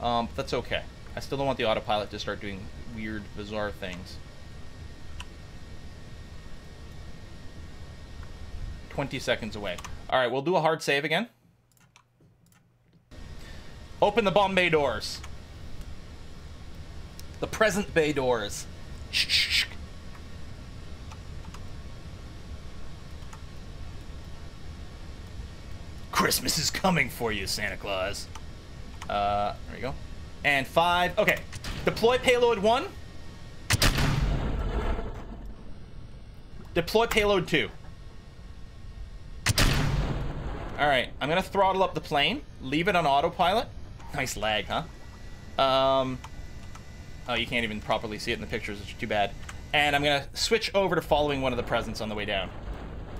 But that's okay. I still don't want the autopilot to start doing weird, bizarre things. 20 seconds away. All right, we'll do a hard save again. Open the bomb bay doors. The present bay doors. Shh, shh, shh. Christmas is coming for you, Santa Claus. There we go. And 5. Okay. Deploy payload 1. Deploy payload 2. Alright. I'm going to throttle up the plane. Leave it on autopilot. Nice lag, huh? Oh, you can't even properly see it in the pictures. It's too bad. And I'm going to switch over to following one of the presents on the way down.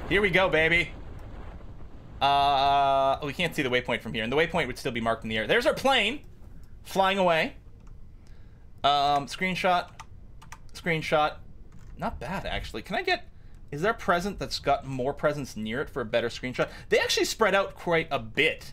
Here we go, baby. We can't see the waypoint from here, and the waypoint would still be marked in the air. There's our plane, flying away. Screenshot. Screenshot. Not bad, actually. Can I get... Is there a present that's got more presents near it for a better screenshot? They actually spread out quite a bit.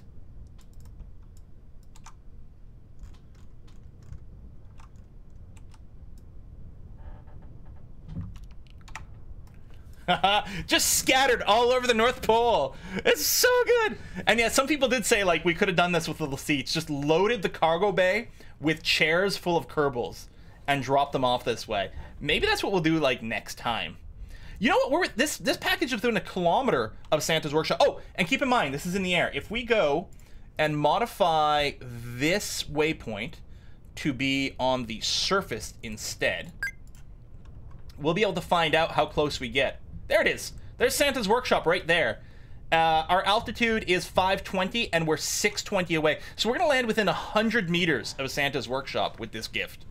Just scattered all over the North Pole. It's so good. And yeah, some people did say, like, we could have done this with little seats. Just loaded the cargo bay with chairs full of Kerbals and dropped them off this way. Maybe that's what we'll do, like, next time. You know what? This package is within a kilometer of Santa's workshop. Oh, and keep in mind, this is in the air. If we go and modify this waypoint to be on the surface instead, we'll be able to find out how close we get. There it is. There's Santa's workshop right there. Our altitude is 520, and we're 620 away. So we're going to land within 100 meters of Santa's workshop with this gift.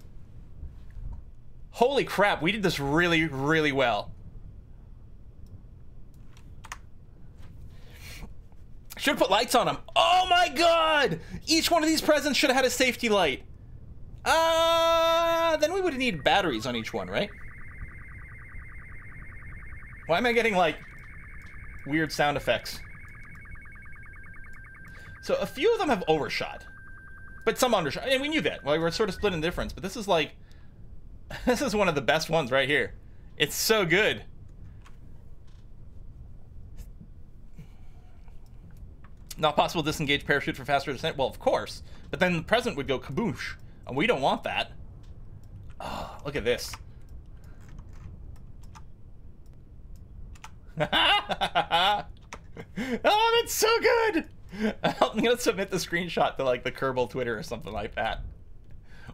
Holy crap, we did this really, really well. Should have put lights on them. Oh my god! Each one of these presents should have had a safety light. Then we would need batteries on each one, right? Why am I getting, like, weird sound effects? So a few of them have overshot. But some undershot. And we knew that. Well, we're sort of splitting the difference. But this is, like... This is one of the best ones right here. It's so good. Not possible to disengage parachute for faster descent? Well, of course. But then the present would go kaboosh. And we don't want that. Oh, look at this. Oh, that's so good! I'm gonna submit the screenshot to, like, the Kerbal Twitter or something like that.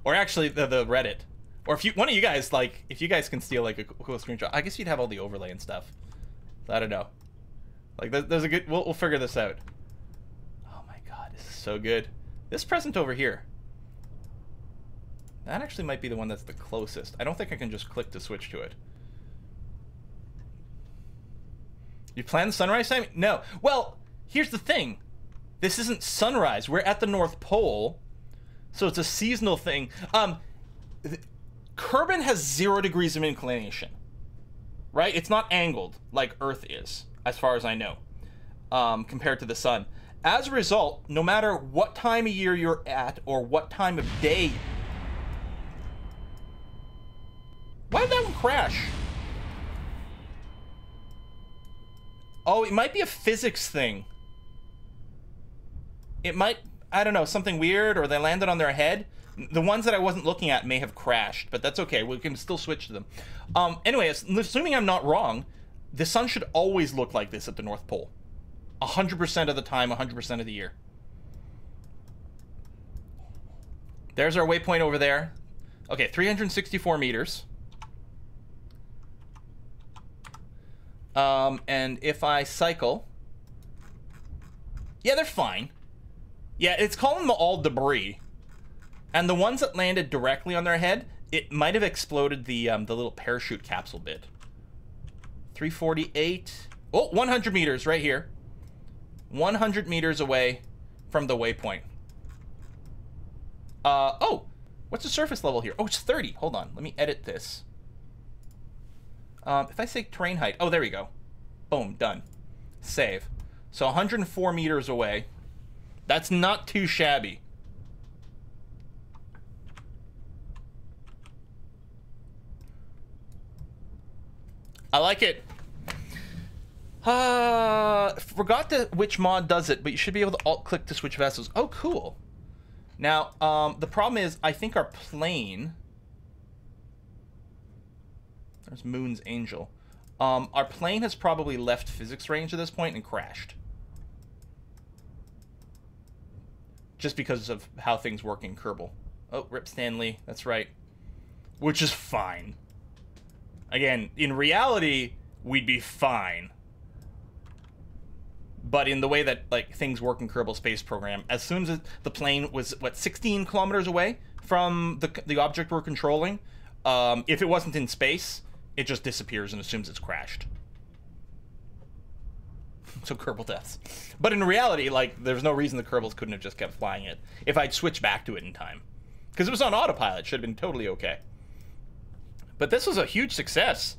Or actually, the Reddit. Or if you, one of you guys, like, if you guys can steal, like, a cool screenshot. I guess you'd have all the overlay and stuff. I don't know. Like, there's a good... We'll figure this out. Oh my god, this is so good. This present over here. That actually might be the one that's the closest. I don't think I can just click to switch to it. You plan the sunrise time? No. Well, here's the thing. This isn't sunrise. We're at the North Pole. So it's a seasonal thing. Kerbal has 0 degrees of inclination. Right? It's not angled like Earth is, as far as I know, compared to the sun. As a result, no matter what time of year you're at or what time of day... Why did that one crash? Oh, it might be a physics thing. It might, I don't know, something weird, or they landed on their head. The ones that I wasn't looking at may have crashed, but that's okay. We can still switch to them. Anyway, assuming I'm not wrong, the sun should always look like this at the North Pole. 100% of the time, 100% of the year. There's our waypoint over there. Okay, 364 meters. And if I cycle... Yeah, they're fine. Yeah, it's calling them all debris. And the ones that landed directly on their head, it might have exploded the little parachute capsule bit. 348. Oh, 100 meters right here. 100 meters away from the waypoint. Oh, what's the surface level here? Oh, it's 30. Hold on, let me edit this. If I say terrain height, oh, there we go. Boom, done. Save. So 104 meters away. That's not too shabby. I like it. Forgot which mod does it, but you should be able to alt-click to switch vessels. Oh, cool. Now, the problem is, I think our plane... There's Moon's Angel. Our plane has probably left physics range at this point and crashed. Just because of how things work in Kerbal. Oh, Rip Stanley. That's right. Which is fine. Again, in reality, we'd be fine. But in the way that, like, things work in Kerbal Space Program, as soon as the plane was, what, 16 kilometers away from the object we're controlling, if it wasn't in space, it just disappears and assumes it's crashed. So Kerbal deaths. But in reality, like, there's no reason the Kerbals couldn't have just kept flying it if I'd switched back to it in time. Because it was on autopilot, should have been totally okay. But this was a huge success.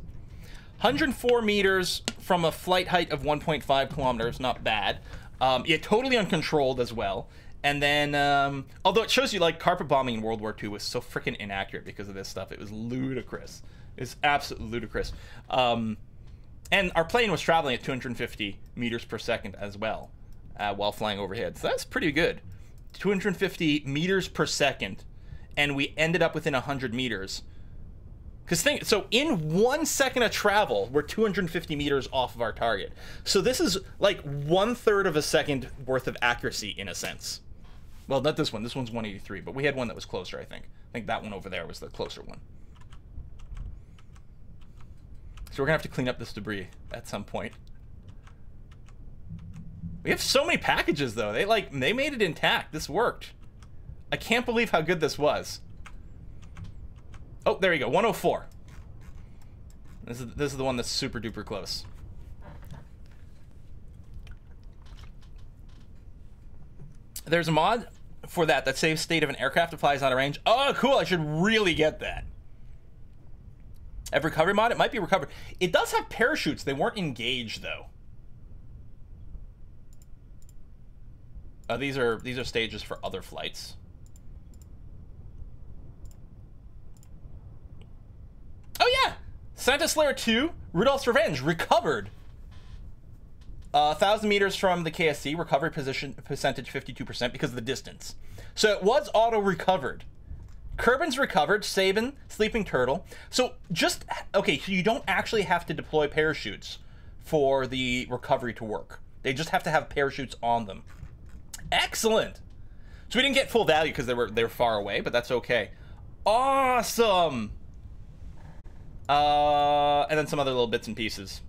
104 meters from a flight height of 1.5 kilometers, not bad. Yeah, totally uncontrolled as well. And then, although it shows you, like, carpet bombing in World War II was so freaking inaccurate because of this stuff. It was ludicrous. It's absolutely ludicrous. And our plane was traveling at 250 meters per second as well while flying overhead. So that's pretty good. 250 meters per second. And we ended up within 100 meters. So in 1 second of travel, we're 250 meters off of our target. So this is like 1/3 of a second worth of accuracy in a sense. Well, not this one. This one's 183, but we had one that was closer, I think. I think that one over there was the closer one. So we're gonna have to clean up this debris at some point. We have so many packages, though. They made it intact. This worked. I can't believe how good this was. Oh, there you go. 104. This is the one that's super duper close. There's a mod for that saves state of an aircraft that flies out of range. Oh, cool. I should really get that. A recovery mod? It might be recovered. It does have parachutes. They weren't engaged, though. These are stages for other flights. Oh, yeah. Santa Slayer 2, Rudolph's Revenge, recovered. 1,000 meters from the KSC, recovery percentage 52% because of the distance. So it was auto-recovered. Kerbin's recovered, Sabin, Sleeping Turtle. So just, okay, so you don't actually have to deploy parachutes for the recovery to work. They just have to have parachutes on them. Excellent. So we didn't get full value because they were far away, but that's okay. Awesome. And then some other little bits and pieces.